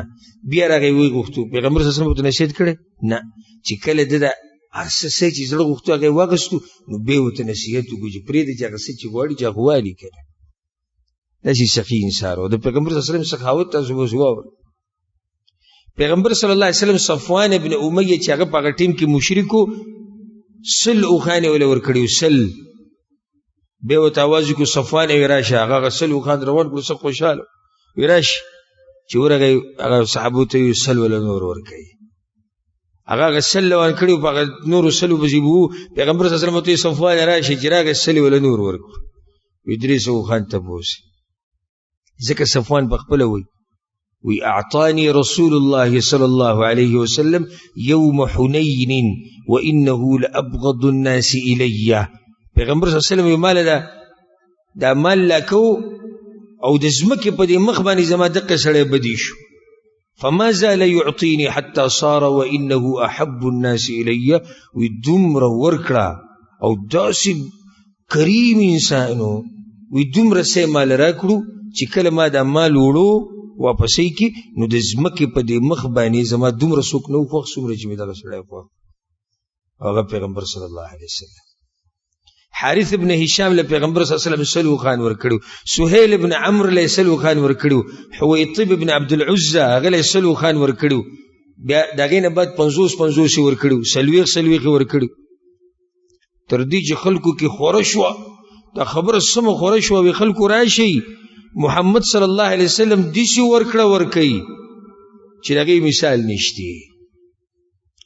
بیا راغی ویې غوښتو پیغمبر صلی الله علیه وسلم ته نصیحت کړی نه. چې کله د هر څه چې زړه غوښتو هغه یې واخیستو نو بیا ورته نصیحت وکړو چې پرېږده چې هغه څه چې غواړي چې هغه والي که نه. داسې سخي انسان و. د پیغمبر صلی الله علیه وسلم سخاوت تاسو به اوس واورئ. پیغمبر صلی الله علیه وسلم صفوان ابن امیه چې هغه په هغه ټیم کې مشرک و، 100 اوښانې وله ورکړي وو، 100. بیا ورته اواز وکړو صفوان یې راشه، هغه 100 اوښان روان کړو، څه خوشحاله وي راشي. چې ورغی هغه صحابو ته یې 100 وله نور ورکوي. هغه 100 روان کړي وو، په هغه نورو 100 پسې به وو. پیغمبر صلی الله علیه وسلم ته یې صفوان راشي چې راغی 100 وله نور ورکړو. وي 300 اوښان ته بوسي. ځکه صفوان په خپله وایي وی اعطانی رسول الله صلی الله علیه وسلم یوم حنین وانه لابغض الناس الیه. پیغمبر صلی الله علیه وسلم یو مال دا مال لاکو او د ځمکې په دې مخ باندې زما دقه سړی بدي شو، فما زال يعطيني حتى صار وانه احب الناس الیه. وی دومره ورکړه او داسې کریم انسانو، وی دومره سې مال راکړو چې کله ما دا مال وړو واپسې کې نو د ځمکې په دې مخ باندې زما دومره څوک نه و خوښ څومره چې مې دغه سړی خوښ. هغه پیغمبر صلی الله علیه وسلم. حارث ابن هشام له پیغمبر صلی الله علیه وسلم 100 اوښان ورکړو، سهیل ابن عمرو له 100 اوښان ورکړو، حویطب ابن عبدالعزى هغه له 100 اوښان ورکړو. بیا د هغې نه بعد 50 یې ورکړو، 40 یې ورکړو. تر دې چې خلکو کې خوره شوه، دا خبره سمه خوره شوه، وی خلکو راشي محمد صلی الله علیه وسلم دیسی ورکړه ورکوي چې د هغې مثال نشتی.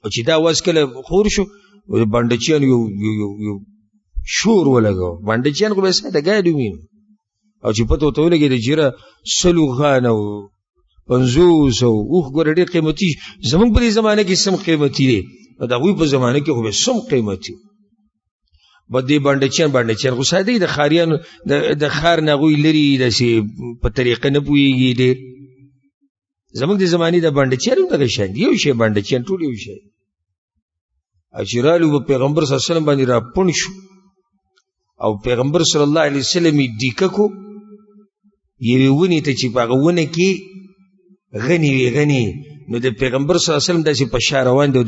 او چې دا واز کله خور شو بانډچیان یو شور ولګو، بانډچیان خو به ساده ګاډي وینو. او چې پته ورته ولګېده چې یاره 100 اوښان او 50 او اوښ ګوره ډېر قیمتي، زموږ په دې زمانه کې سم قیمتي دی، او د هغوی په زمانه کې خو به سم قیمتي. بدې باندې خو ساده د خاریانو د خار نه هغوی لرې داسې په طریقه نه پوهېږي ډېر. زموږ د زمانې د باندچیان هم دغه شان دي، یو شی باندچیان ټول یو شی. او چې رالو په پیغمبر صلی الله علیه وسلم باندې راپونډ شو او پیغمبر صلی الله علیه وسلم یې ډیکه کو یوې ونې ته چې په هغه ونه کې غني وي غني، نو د پیغمبر صلی الله علیه وسلم داسې په شا روان دی او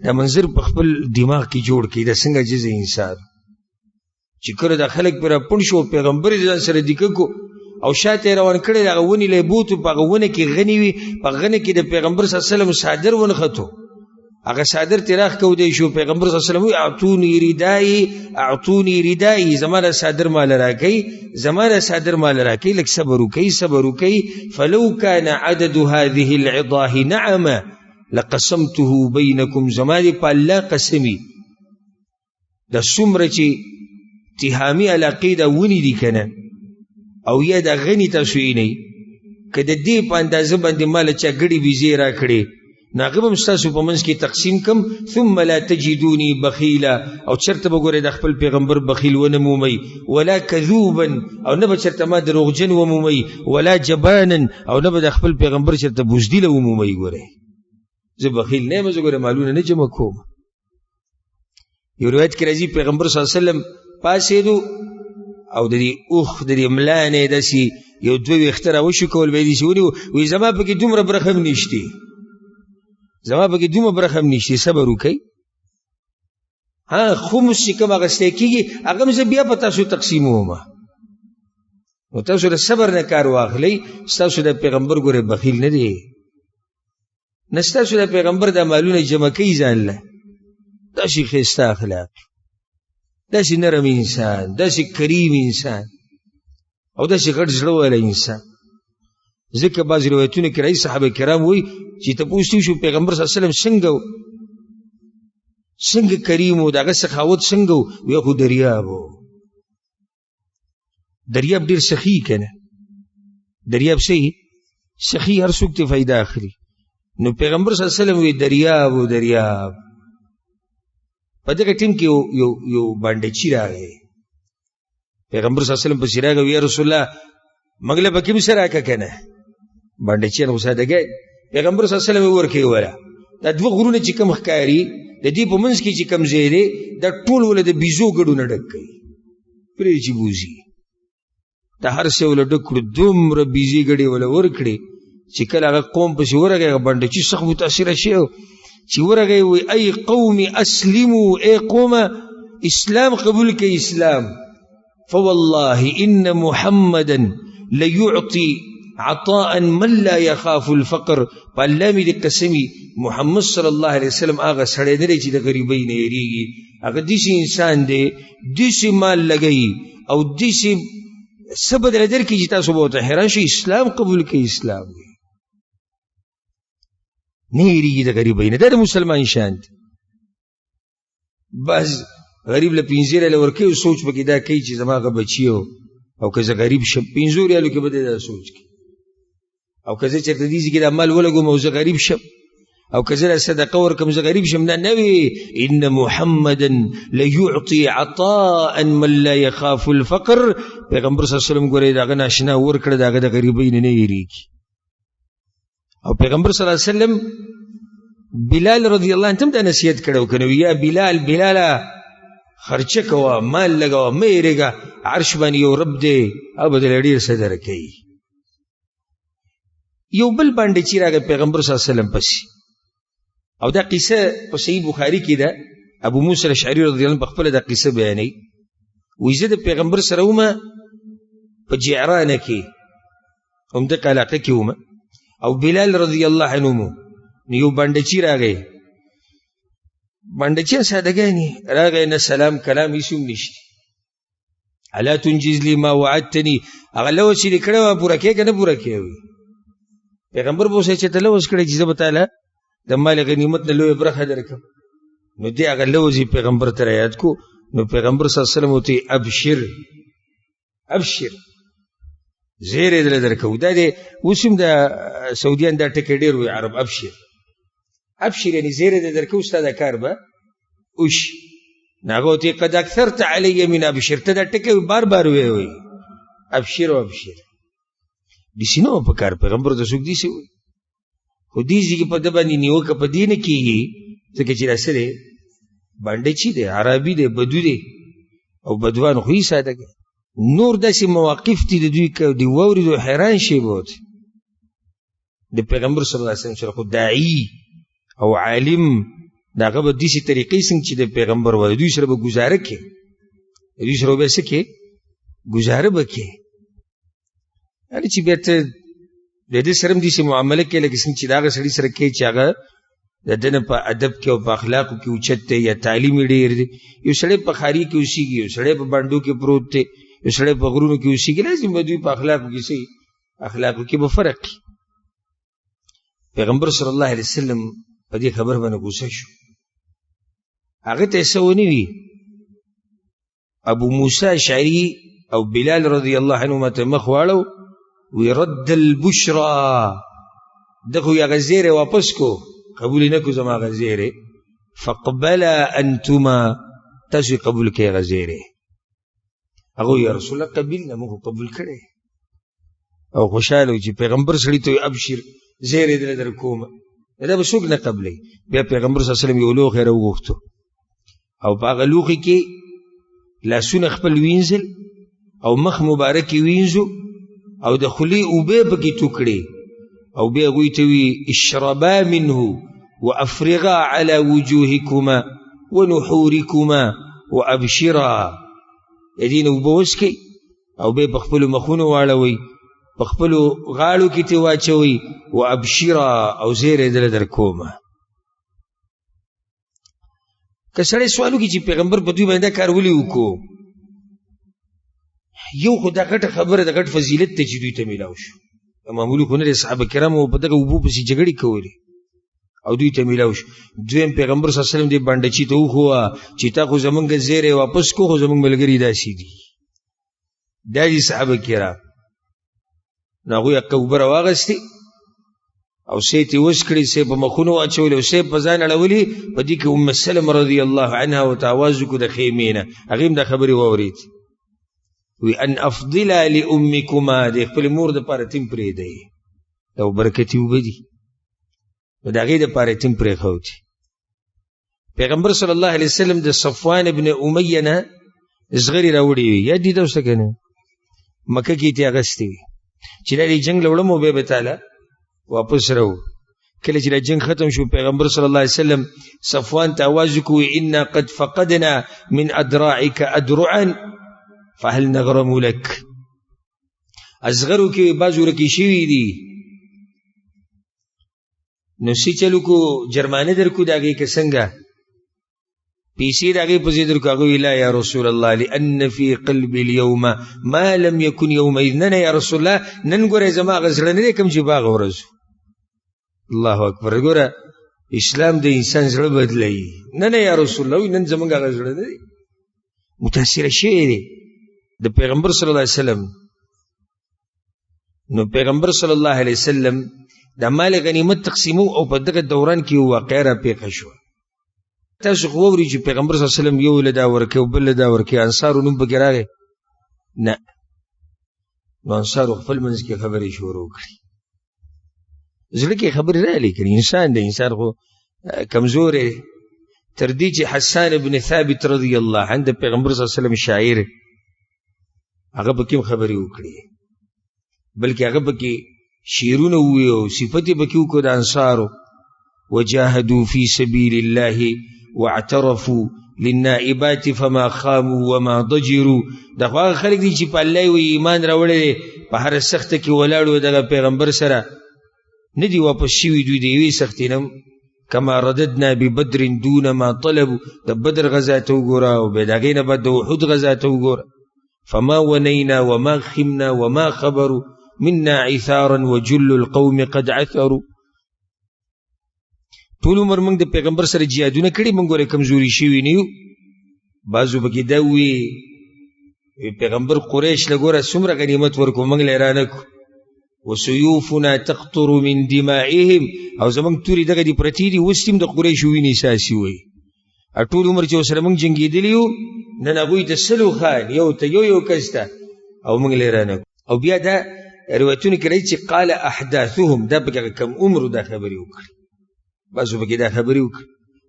دا منظر په خپل دماغ کې جوړ کړي دا څنګه جز انسان چې کله دا خلک پرې راپونډ شو پیغمبر یې ځان سره ډیکه کو او شاته روان کړي د هغه ونې له بوتو په هغه ونه کې غني وي، په غنه کې د پیغمبر صلی الله علیه وسلم صادر ونښتو، هغه صادر تراخ کودی شو. پیغمبر صلی الله علیه وسلم اعطوني ردائی زمانه صادر مال راکې لک صبر وکي فلو كان عدد هذه العضاه نعمه لقسمته بينكم زمانه په الله قسمی د څومره چې تهامي علاقه ونی دي کنه او یا د غنی تاسو یې نه کده دې په اندازه باندې مال چا ګړي بيزي را کړي ناغب مستاسو په منځ کې تقسیم کم ثم لا تجدوني بخیلا او چرته بګوره د خپل پیغمبر بخیل ونه مومي ولا کذوبا او نه چرته ما دروغجن و مومي ولا جبانا او نه د خپل پیغمبر چرته بوزدل و مومي. ګوره زه بخیل نه مزه ګوره مالونه نه جمع کوم. یو روایت کې راځي پیغمبر صلی الله علیه وسلم پاسېدو او د دې اوخ د دې ملانې داسې یو دوه ویښته راوشو کول به یې داسې ونیو وایي زما پکې دومره برخه هم نشته صبر وکئ. خمس چې کوم اخیستی کېږي هغه هم زه بیا په تاسو تقسیموم. نو تاسو د صبر نه کار واخلئ. ستاسو د پیغمبر ګورې بخیل نه دی، نه ستاسو د پیغمبر د مالونه جمع کوي ځان له. داسې ښایسته اخلاق، داسې نرم انسان، داسې کریم انسان او داسې غټ زړه والا انسان. ځکه بعض روایتونه کې راځي صحابه کرام وایي چې تپوس شو پیغمبر صلی الله علیه وسلم څنګه کریم و، د هغه سخاوت څنګه و؟ وی خو دریاب و. دریاب ډېر سخي کنه، دریاب سخي هر څوک ته فایده اخلي. نو پیغمبر صلی الله علیه وسلم وی دریاب په دغه ټیم کې یو باندچی راغی. پیغمبر صلی الله علیه وسلم پسې راغی یا رسول الله موږ له پکې سره راکه کنه باندچیان خو سادهګۍ. پیغمبر صلی الله علیه وسلم ورکوي ولا دا دوه غرونه چې کوم ښکاري د دې په منځ کې چې کوم ځای دی دا ټول ول د بیزو ګډونه ډک کوي پرې چې بوزي دا هر څه ول ډک کړو دومره بیزي ګډې ول ورکړي چې کله هغه قوم پسې ورغی باندچی سخت متاثر شي چې ورغی وي ای قوم اسلموا ای قوم اسلام قبول کړئ اسلام فوالله ان محمدا ليعطي عطاء من لا يخاف الفقر. الله می دې قسمی محمد صلی الله علیه وسلم هغه سړی دی چې د غریبۍ نه یریږي، هغه داسې انسان دی داسې مال لګوي او داسې څه بدله درکړي چې تاسو به ورته حیران شئ. اسلام قبول کړئ، اسلام نه یریږي د غریبۍ نه، دا د مسلمان شان دی. بعض غریب له 15 ریاله ورکوي او سوچ پکې دا کوي چې زما هغه بچي او که زه غریب شم 15 ریالو کې به دی دا سوچ کوي، او که زه چېرته دې ځای کې دا مال ولګوم او زه غریب شم او که زه صدقه ورکړم زه غریب شم. نه وي ان محمدا لیعطي عطاء من لا يخاف الفقر. پیغمبر صلی الله علیه وسلم ګورئ د هغه ناشنا ورکړه د هغه د غریبۍ نه یریږي. او پیغمبر صلی الله علیه وسلم بلال رضی الله عنه هم دا نصیحت کړو کنه یا بلاله خرچه کوه مال لګوه مه یېرېږه عرش باندې یو رب دی او به درله ډېر څه درکوي. یو بل باندچی راغی پیغمبر صلی الله علیه وسلم پسې او دا قصه په صحیح بخاري کې ده. ابو موسی الاشعري رضی الله عنه په خپله دا قصه بیانوي وایي زه د پیغمبر سره ومه په جعرانه کې همدغه علاقه کې ومه او بلال رضی الله عنه مو یو باندچی راغی. باندچی سادهګانې راغی نه سلام کلام هېڅ هم نشته. الا تنجز لي ما وعدتني هغه لوز چې دې کړی وه پوره کړې که نه پوره کړې وي. پیغمبر به اوسئ چې ته لوز کړی چې زه به تاله د مال غنیمت نه لویه برخه درکړم. نو دې هغه لوز یې پیغمبر ته رایاد کو. نو پیغمبر صلی الله علیه وسلم ورته ابشر زیری دله درکوو. دا دی اوس هم د سعودیان دا ټکی ډېر وایي عرب ابشر یعنې زیری دې درکوو ستا دا کار به وشي. ناغو تی قد اکثرت علی من ابشر، تا دا ٹکے بار بار وی ابشر و ابشر. دیسی نو پکار پیغمبر دا سوک دیسی ہوئی خو دیسی کی پا دبانی نیوکا پا دین کی گی تکا چی راسرے بانڈے چی دے، عربی دے، بدو دے، او بدوان خوی سادا گا. نور داسی مواقف تی دوی که دی ووری دو حیران شی بود. دی پیغمبر صلی اللہ علیہ وسلم شرخو داعی او عالم دا غب دیسی طریقی سنگ چی دی پیغمبر ولی دوی سر با گزاره که، دوی سر با سکے گزاره بکے. یعنی چی بیتا دی سرم دیسی معاملہ کے لگی سنگ چی داغا سڑی سر کے چی آگا دن پا ادب کے و پا اخلاقو کی اوچت تے یا تعلیمی دیر دے، یو سڑے پا خاری کی اسی گی، یو سڑے پا بانڈو کے پروت تے، یو سڑے پا غرونو کی اسی گی، لازم بدوی پا اخلاقو کی سی اخلاقو کی بفرق کی. پیغمبر صلی اللہ علیہ وسلم پا دی خبر بنا گوسا شو. آغت ایسا ونی وی ابو موسیٰ شعری او بلال رضی اللہ عنہ مخوالو وی رد البشرا دخو یا غزیر واپس کو قبولی نکو زما غزیرے فقبلا انتما تاسوی قبول کے غزیرے. اگو یا رسول اللہ قبیل نمو قبول کرے او خوشحالو چی پیغمبر سڑی تو ابشر زیرے دل در کوما دا بسوک نا قبلے. بیا پیغمبر صلی اللہ علیہ وسلم یو لوخ رو گفتو او پاگا لوخی کے لاسون اخپل وینزل او مخ مبارکی وینزو او دخلی اوبے بکی ٹکڑے او بیا غویتوی اشربا منه وافرغا على وجوهكما ونحوركما وابشرا. یدین اوبوسکی او بیا بخپلو مخونو والاوی بخپلو غالو کی تواچوی وابشرا او زیر دل در کوما. کسڑے سوالو کی چی پیغمبر بدوی بندہ کارولی وکو یو خدا غٹ خبر دا غٹ فضیلت تے چی دوی تا ملاو شو. معمولی خونه صحابه کرام او په دغه وبو پسې جګړې کولې او دوی ته میلاو شو. دویم پیغمبر صلی الله علیه وسلم دې باندې چې ته وخوا چې تا خو زمونږ زیرې واپس کو خو زمونږ ملګري داسې دي دا دي صحابه کرام. نو هغوی حقه اوبه راواغستې او سیت یې وس کړي، سیب په مخونو واچولې او سیب په ځان اړولې. په دې کې ام سلمه رضی الله عنها ورته آواز وکړو د خیمې نه، هغې هم دا خبرې واورېد وی ان افضلا لامکما د خپل مور د پاره تیم پرې دی دا برکتی وبدي دا غي د پاره تیم پرې خوتی. پیغمبر صلی الله علیه وسلم د صفوان ابن امیہ نه زغری راوړي وی یا دې دا وسه کنه مکه کې ته اغستی چې د جنگ لوړم به تعالی واپس راو. کله چې د جنگ ختم شو پیغمبر صلی الله علیه وسلم صفوان ته आवाज وکوي ان قد فقدنا من ادراعك ادرعا فهل نغرم لك. ازغرو کی بازو رکی شوی دی نو سی چلو کو جرمانه در کو داگی کسنگا پیسی داگی پزی در کو اگوی لا یا رسول اللہ لأن فی قلب اليوم ما لم يكن يوم اذنن یا رسول اللہ نن گو رزما غزرن دے کم چی باغ ورزو. اللہ اکبر. گو را اسلام دے انسان زر بدلائی نن یا رسول اللہ نن زمانگا غزرن دے متاثر شوی دی د پیغمبر صلی اللہ علیہ وسلم. نو پیغمبر صلی اللہ علیہ وسلم د مال غنیمت تقسیمو او په دغه دوران کې واقع را پیښه شو. تاسو خو ووري چې پیغمبر صلی الله علیہ وسلم یو لدا ورکه او بل لدا ورکه انصارو نوم پکې راغی نه. نو انصارو خپل منځ کې خبرې شروع کړې. زړه کې خبرې را لیکلې انسان دی، انسان خو کمزور تر دې چې حسان ابن ثابت رضی الله عنه پیغمبر صلی الله علیہ وسلم شاعر هغه پکې خبرې وکړي بلکې هغه پکې شیرونه وی او صفته پکې وکړه د انصارو وجاهدوا فی سبیل الله واعترفوا للنائبات فما خاموا وما ضجروا. دغه خلک دي چې په الله وی ایمان راوړل په هر سخت کې ولاړو د پیغمبر سره نه دی واپس شوي دوی دی وی سختینم کما رددنا ببدر دون ما طلبوا. د بدر غزا ته وګوره او به دغې نه بعد د احد غزا ته وګوره فما ونينا وما خمنا وما خبروا منا عثارا وجل القوم قد عثروا. ټول عمر موږ د پیغمبر سره جهادونه کړي موږ ګوره کمزوري شوي نه یو. بعضو پکې دا وی پیغمبر قریش له ګوره څومره غنیمت ورکو موږ له رانه کو وسيوفنا تقطر من دمائهم او زمونږ تورې دغه دي پرتې دي اوس هم د قریشو وینې ساسي وی ټول عمر چې ورسره موږ جنګېدلي یو نن هغوی ته سلو خان یو ته یو کس ته او موږ لیرانه. او بیا دا روایتونه کې راځي چې قال احداثهم دا پکې کم عمرو دا خبرې وکړي، بعضو پکې دا خبرې وکړي،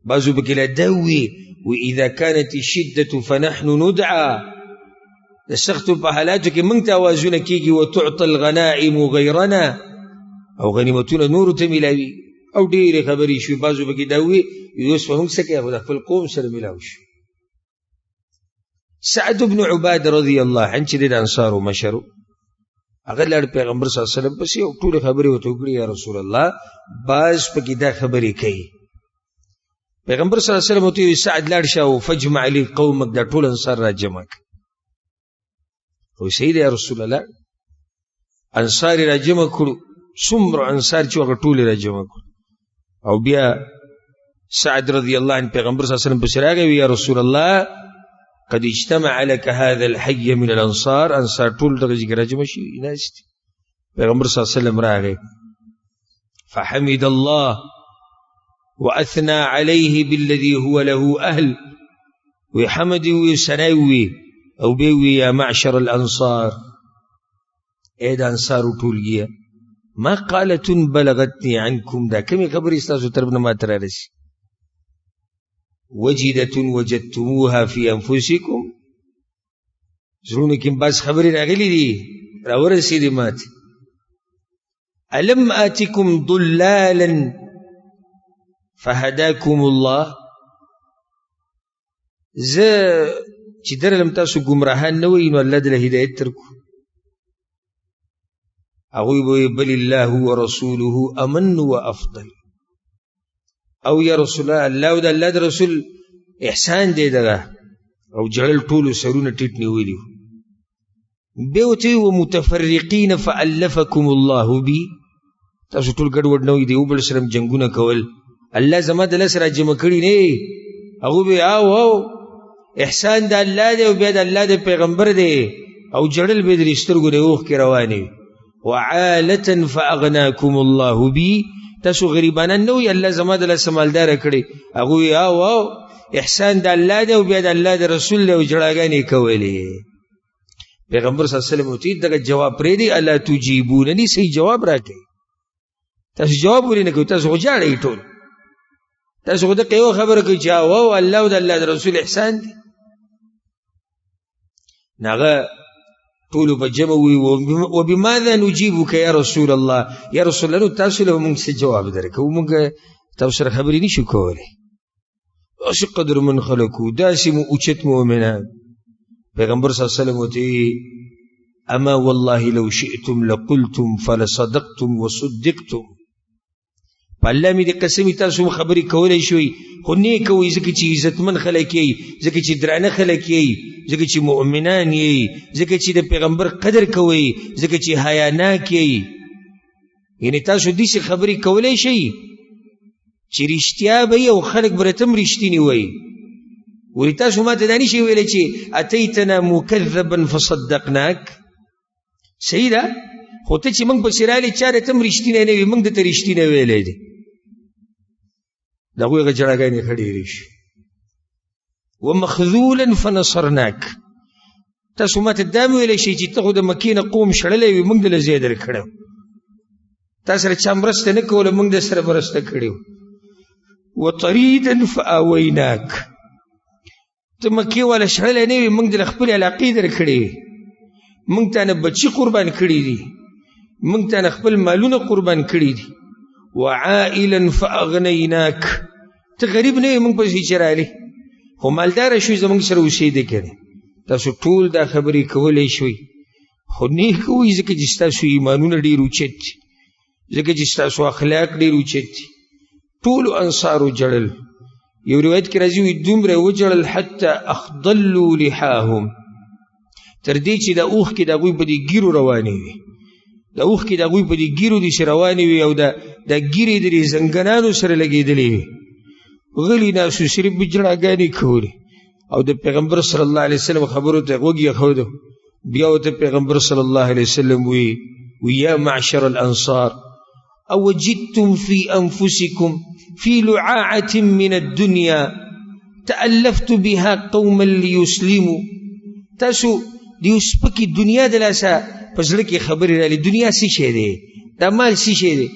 بعضو پکې لا دا ووي واذا كانت الشده فنحن ندعى، د سختو په حالاتو کې موږ ته اوازونه کېږي وتعطى الغنائم غیرنا، او غنیمتونه نورو ته میلاوي، او ډېرې خبرې شوي. بعضو پکې دا ووي اوس به موږ څه کوي د خپل قوم سره میلاو شو. سعد بن عباده رضی الله عنه چې د انصارو مشر هغه لاړ پیغمبر صلی الله علیه وسلم پسې او ټولې خبرې ورته وکړې یا رسول الله بعض پکې دا خبرې کوي. پیغمبر صلی الله علیه وسلم ورته وویل سعد لاړ شه او فجمع لي قومک، دا ټول انصار را جمع کړه. او سید یا رسول الله انصار را جمع کړو، څومره انصار چې هغه ټول را جمع کړو. او بیا سعد رضی الله عنه پیغمبر صلی الله علیه وسلم پسې راغی یا رسول الله قد اجتمع لك هذا الحي من الانصار، انصار ټول دغه ځای کې را جمع شوي ناست. پیغمبر صلی الله علیه وسلم راغی فحمد الله واثنى عليه بالذي هو له اهل، وحمد وثناء او بيوي يا معشر الانصار، اے د انصار ټولګیه ما قالت بلغتني عنكم، دا کومې خبرې ستاسو طرف نه ما ته رارسي. وجدة وجدتموها في انفسكم، زړونو کې بس خبرې راغلي دي راورسېدې ماته. الم آتكم ضلالا فهداكم الله، زه چې درلم تاسو ګمراهان نه وئ نو الله دې له هدایت درکو. هغوی به بل الله ورسوله امن وافضل، او یا رسول الله الله او د الله د رسول احسان دی دغه. او جړل ټولو سرونه ټیټ نیولي بیا ورته ومتفرقین فالفکم الله بي، تاسو ټول ګډوډ نه وئ د یو بل سره جنګونه کول، الله زما د لاس را جمع کړي نه. هغوی به او احسان د الله دی او بیا د الله د پیغمبر دی، او جړل به د سترګو د اوښکې روانې. وعالة فاغناکم الله بي، تاسو غریبانان نه وئ الله زما د لاس مالداره کړي. هغوی او احسان د الله دی او بیا د الله د رسول دی او جړاګانې کولې. پیغمبر صلی الله علیه وسلم ورته دغه جواب پرېږدئ الا تجیبونني، صحیح جواب راکړئ. تاسو جواب ولې نه کوئ؟ تاسو خو جاړئ ټول، تاسو خو دغه یوه خبره کوئ چې او الله او د الله د رسول احسان دی. نو هغه ټولو په جمع وویل وبماذا نجيبك یا رسول الله، یا رسول الله تاسو له موږ څه جواب درکوو، موږ تاسو سره خبرې نشو کولی. داسې قدر من خلکو، داسې مو اوچت مؤمنان. پیغمبر صلی الله علیه وسلم ورته اما والله لو شئتم لقلتم فلصدقتم وصدقتم، په الله مې د قسمې تاسو خبرې کولی شوئ خو نه یې کوئ، ځکه چې عزتمن خلک یئ، ځکه چې درانه خلک یئ، ځکه چې مؤمنان یئ، ځکه چې د پیغمبر قدر کوئ، ځکه چې حیاناک یئ. یعنې تاسو داسې خبرې کولی شئ چې رښتیا به یې او خلک به راته هم رښتینې وایي. وایي تاسو ما ته دا نشئ ویلی چې اتیتنا مکذبا فصدقناک، صحیح ده، خو ته چې موږ پسې رالې چا راته هم رښتینی نه وي، موږ درته رښتینی ویلی دی. د هغوی هغه جړاګانې ښه ډېرې شوې. ومخذولا فنصرناک، تاسو ما ته دا مې ویلی شئ چې ته خو د مکې نه قوم شړلی وي، موږ دله ځای درکړی و، تا سره چا مرسته نه کوله، موږ در سره مرسته کړې وه. وطریدا فآویناک، ته مکې والا شړلی نه وي، موږ دله خپلې علاقې درکړې وي، موږ تا نه بچي قربان کړي دي، موږ تا نه خپل مالونه قربان کړي دي. وعائلا فاغنیناک، ته غریب نه وي موږ پسې چې رالې خو مالداره شوي زموږ سره اوسېدې کنې. تاسو ټول دا خبرې کولی شوئ خو نه یې کوئ، ځکه چې ستاسو ایمانونه ډېر اوچت دي، ځکه چې ستاسو اخلاق ډېر اوچت دي. ټولو انصارو جړل. یو روایت کې راځي وایي دومره وجړل حتی اخضلوا لحاهم، تر دې چې د اوښکې د هغوی په دې ګیرو روانې وي، د اوښکې د هغوی په دې ګیرو دې چې روانې وي او د ګیرې د دې زنګنانو سره لګېدلې وي. غلي ناسو صرف به جړاګانې کولې او د پیغمبر صلی الله علیه وسلم خبرو ته غوږ ایښودو. بیا ورته پیغمبر صلی الله علیه وسلم وی یا معشر الانصار اوجدتم فی انفسکم فی لعاعة من الدنیا، تألفت بها قوما ليسلموا تاسو دیو سپکی دنیا دلاسا پزړه کې خبرې رالی دنیا څه شی دی دا مال څه شی دی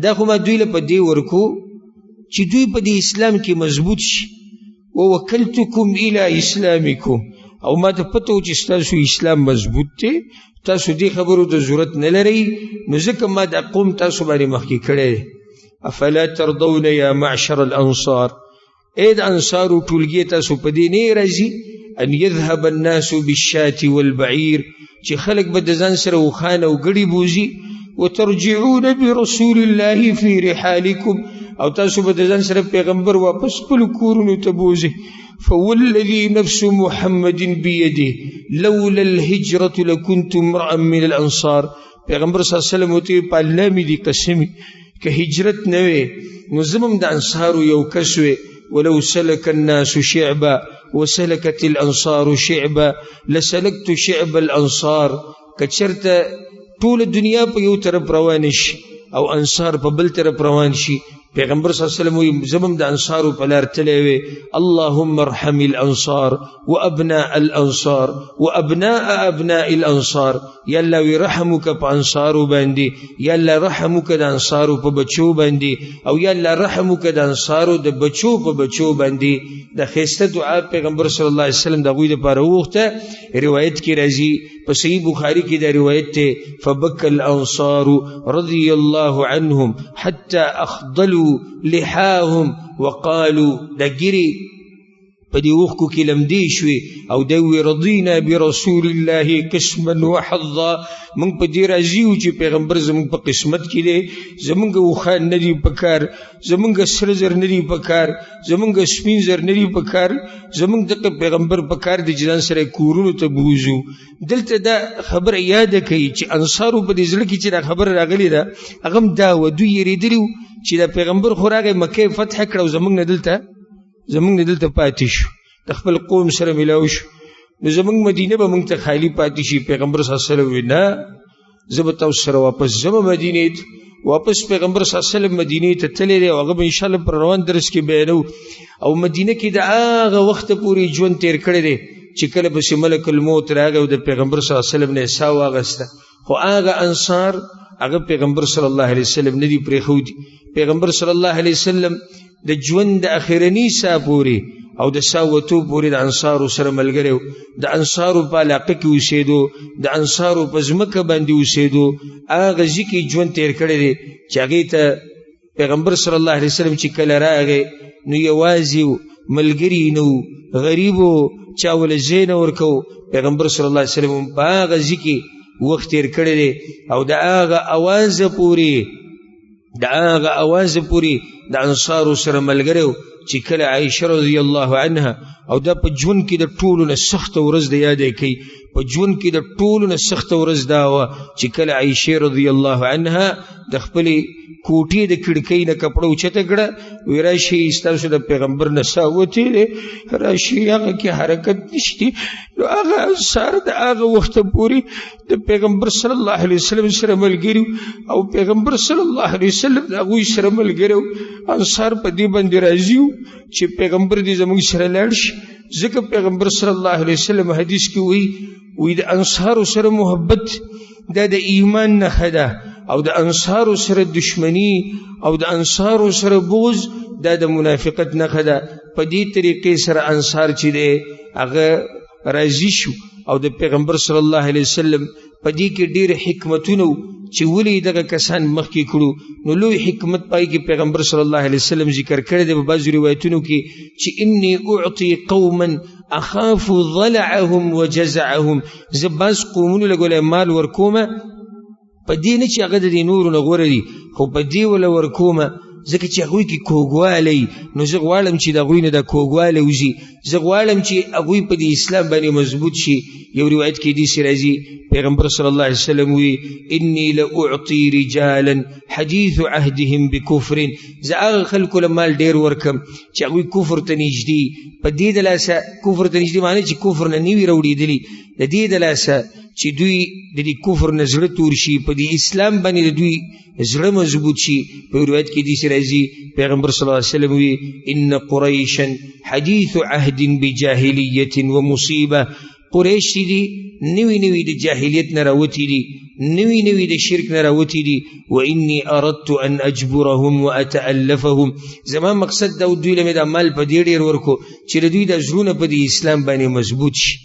دا خو ما دوی له په دې ورکو چې دوی په دې اسلام کې مضبوط شي ووکلتکم الی اسلامکم او ما ته پته و چې ستاسو اسلام مضبوط دی تاسو دې خبرو ته ضرورت نه لرئ نو ځکه ما دا قوم تاسو باندې مخکې کړی افلا ترضون یا معشر الانصار اے د انصارو ټولګي تاسو په دې نه راځي ان يذهب الناس بالشاة والبعير چې خلق به د ځان سره وخانه او ګړي بوزي وترجعون برسول الله في رحالكم او تاسو به د ځان سره پیغمبر واپس خپل کورونو ته بوزي فوالذي نفس محمد بيده لولا الهجرة لكنت امرأ من الانصار پیغمبر صلی الله علیه وسلم ته په الله می دي قسمی که هجرت نه وي نو زمم د انصارو یو کس وي ولو سلك الناس شعبا وسلكت الانصار شعبا لسلكت شعب الانصار کچرته ټول دنیا په یو طرف روان شي او انصار په بل طرف روان شي پیغمبر صلی الله علیه وسلم زمم د انصارو په لار تللی وي اللهم ارحم الانصار وابناء الانصار وابناء ابناء الانصار یا الله وی رحمک په انصارو باندې یا الله رحمک د انصارو په بچو باندې او یا الله رحمک د انصارو د بچو په بچو باندې د خسته دعا پیغمبر صلی الله علیه وسلم د غوی لپاره وغوښته روایت کې راځي په صحیح بخاری کې دا روایت ته فبك الانصار رضی الله عنهم حتى اخضلوا لحاهم وقالوا دګری په دې وخت کې لمدي شوي او دوی رضینا برسول الله قسما وحظا من په دې راځي چې پیغمبر زموږ په قسمت کې دی زموږ وخان ندي پکار زموږ سر زر ندي پکار زموږ سپین زر ندي پکار زموږ د پیغمبر پکار د جنان سره کورونو ته بوزو دلته دا خبر یاد کوي چې انصارو په دې ځل کې چې دا خبر راغلی دا هغه دا و دوی یریدلو چې دا پیغمبر خوراغه مکه فتح کړو زموږ نه دلته پاتې شو د خپل قوم سره ملاو شو نو زموږ مدینه به موږ ته خالی پاتې شي پیغمبر صلی الله علیه وسلم نه زه به تاسو سره واپس ځم مدینې ته واپس پیغمبر صلی الله علیه وسلم مدینې ته تللی دی او هغه به انشاءالله پر روان درس کې بیانو او مدینه کې د هغه وخت پورې ژوند تیر کړی دی چې کله پسې ملک الموت راغی او د پیغمبر صلی الله علیه وسلم نه ساه واغسته خو هغه انصار هغه پیغمبر صلی الله علیه وسلم نه دی پرېښودي پیغمبر صلی الله علیه وسلم د ژوند د اخرنی ساه پورې او د ساوتو پورې د انصارو سره ملګری د انصارو په علاقه کې اوسېدو د انصارو په ځمکه باندې اوسېدو هغه ځای کې ژوند تیر کړی دی چې هغې ته پیغمبر صلی الله علیه وسلم چې کله راغی نو یوازې ملګري نه و غریب و چا وله ځای نه ورکو پیغمبر صلی الله علیه وسلم په هغه ځای کې وخت تیر کړی دی او د هغه اوازه پورې د انصارو سره ملګری و چې کله عائشه رضی الله عنها او دا په ژوند کې د ټولو نه سخته ورځ د یادې کوي په ژوند کې د ټولو نه سخته ورځ دا وه چې کله عائشه رضی الله عنها د خپلې کوټې د کړکۍ نه کپړه اوچته کړه وی راشي ستاسو د پیغمبر نه ساه وتې دی راشي هغه کې حرکت نشتی نو هغه انصار د هغه وخته پورې د پیغمبر صلی الله علیه وسلم سره ملګري او پیغمبر صلی الله علیه وسلم د هغوی سره ملګري انصار په دې باندې راضي چې پیغمبر دې زموږ سره لاړ شي ځکه پیغمبر صلی الله علیه وسلم حدیث کې وی د انصارو سره محبت دا د ایمان نښه ده او د انصارو سره دشمنی او د انصارو سره بغض دا د منافقت نښه ده په دې طریقې سره انصار چې دی هغه راضي شو او د پیغمبر صلی الله علیه وسلم په دې کې ډېر حکمتونه چې ولې دغه کسان مخکې کړو نو لوی حکمت پای کې پیغمبر صلی الله علیه وسلم ذکر کړی دی په بعضو روایتونو کې چې انی اعطي قوما اخاف ضلعهم وجزعهم زه بعض قومونو له ګولی مال ورکومه په دې نه چې هغه د دې نورو نه غوره دي خو په دې وله ورکومه ځکه چې هغوی کې کوږوالی نو زه غواړم چې د هغوی نه د کوږوالی وځي زه غواړم چې هغوی په دې اسلام باندې مضبوط شي یو روایت کې داسې راځي پیغمبر صلی الله علیه وسلم وی انی لاعطي رجالا حدیث عهدهم بکفر زه هغه خلکو له مال ډېر ورکم چې هغوی کفر ته نږدې په دې د لاسه کفر ته نږدې معنی چې کفر نه نوي راوړېدلي د دې د لاسه چې دوی د دې کفر نه زړه تور شي، په دې اسلام باندې د دوی زړه مضبوط شي. په روایت کې داسې راځي پیغمبر صلی الله علیه وسلم وی ان قریشا حدیث عهد بجاهلیت و مصیبه، قریش دي نوی نوی د جاهلیت نه راوتی دي، نوی نوی د شرک نه راوتی دي. و انی اردت ان اجبرهم واتالفهم، زما مقصد دا دوی له د عمل په دې ډیر ورکو چې دوی د زړونو په دې اسلام باندې مضبوط شي.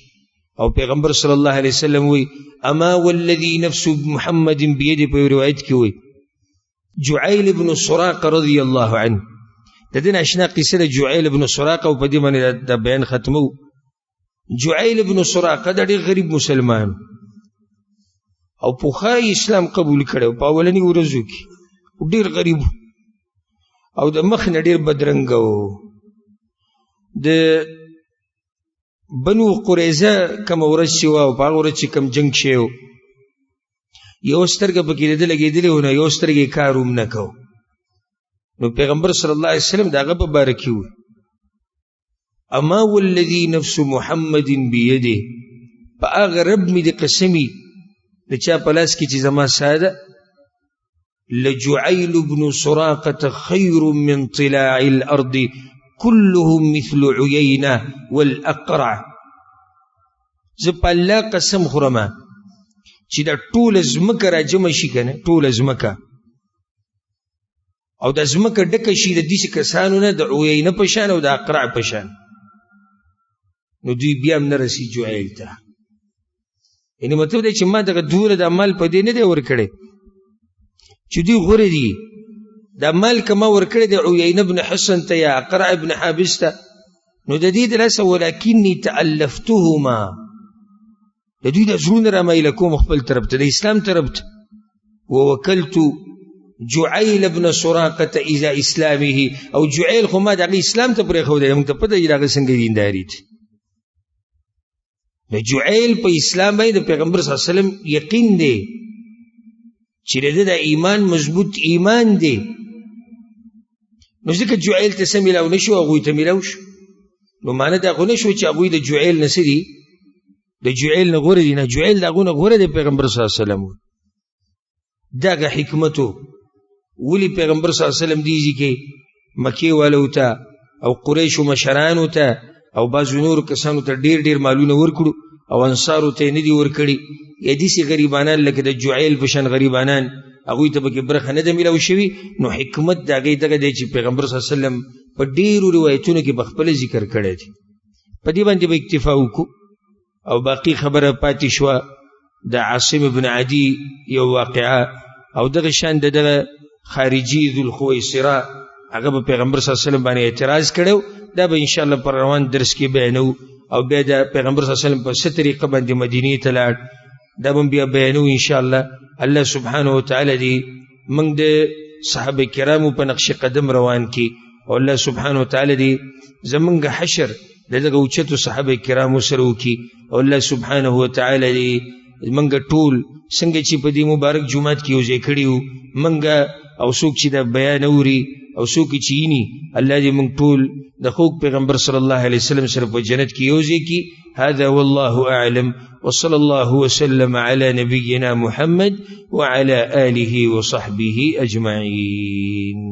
او پیغمبر صلی الله علیه وسلم وی اما والذی نفس محمد بيده، په روایت کې وی جعیل ابن سراقه رضی الله عنه، د دې آشنا قصه د جعیل ابن سراقه او په دې باندې د بیان ختمو. جعیل ابن سراقه د ډېر غریب مسلمان او پوخای اسلام قبول کړو په اولنی ورځو کې، ډېر غریب او د مخ نه ډېر بدرنګ و. د بنو قریظه کوم ورځ چې و او په هغه ورځ چې کوم جنګ شوی یو سترګه پکې لیدل لګېدلې و نه، یو سترګې کار هم نه کو. نو پیغمبر صلی الله علیه وسلم د هغه په باره کې وی اما والذی نفس محمد بیده، په هغه رب مې د قسمی د چا په لاس کې چې زما ساده لجعیل بن سراقه خیر من طلاع الارض كلهم مثل عيينة والأقرع. زه په الله قسم خورم چې دا ټول ځمکه را جمع شي کنه، ټول ځمکه او د ځمکه ډکه شي د دې کسانو نه د عیینه په شان او د اقرع په شان، نو دوی بیا هم نه رسي جعیل ته. یعنې مطلب دی چې ما دغه دوله د عمل په دې نه دی ورکړی چې دوی غوره دي. دا مال کما ورکړی د عیینه بن حسن ته یا اقرع ابن حابس ته، نو د دې د لاسه ولکنی تألفتهما، د دوی د زړونه رامایله کوم خپل طرف ته، د اسلام طرف ته. ووکلت جعیل ابن سراقه اذا اسلامه، او جعیل خو ما د هغې اسلام ته پرېښودی، موږ ته پته چې د هغه څنګه دینداري دي. د جعیل په اسلام باندې د پیغمبر صلی الله علیه وسلم یقین دی چې د ده د ایمان مضبوط ایمان دی. نو ځکه جعیل ته څه میلاو نه شو، هغوی ته میلاو شو. نو معنی د هغو نه شو چې هغوی د جعیل نه څه دي، د جعیل نه غوره دي. نه، جعیل د هغو نه غوره دی. پیغمبر صلی الله علیه وسلم دغه حکمتو ولي پیغمبر صلی الله علیه وسلم دیږي کې مکې والو ته او قریشو مشرانو ته او بعضو نورو کسانو ته ډېر ډېر مالونه ورکړو او انصارو ته یې نه دي ورکړي. یا داسې غریبانان لکه د جعیل په شان غریبانان هغوی ته پکې برخه نه ده میلاو شوي. نو حکمت د هغې دغه دی چې پیغمبر صلی الله علیه وسلم په ډېرو روایتونو کې په خپله ذکر کړی دی. په دې باندې به اکتفا وکړو او باقي خبره پاتې شوه د عاصم بن عدي یو واقعه او دغه شان د دغه خارجي ذوالخویصره، هغه به پیغمبر صلی الله علیه وسلم باندې اعتراض کړی، دا به انشاءالله پر روان درس کې بیانو. او بیا د پیغمبر صلی الله علیه وسلم په څه طریقه باندې مدینې ته لاړ، دا به بیا بیانو انشاءالله. الله سبحانه وتعالی دې موږ د صحابه کرامو په نقش قدم روان کړي، او الله سبحانه وتعالی دې زمونږ حشر د دغه اوچتو صحابه کرامو سره وکړي، او الله سبحانه وتعالی دې موږ ټول څنګه چې په دې مبارک جومات کې یو ځای کړي وو، موږ او څوک چې دا بیان اوري او څوک چې ییني، الله دې موږ ټول د خوږ پیغمبر صلی الله علیه وسلم سره په جنت کې یو ځای کړي. هذا والله اعلم، وصلى الله وسلم على نبينا محمد وعلى آله وصحبه أجمعين.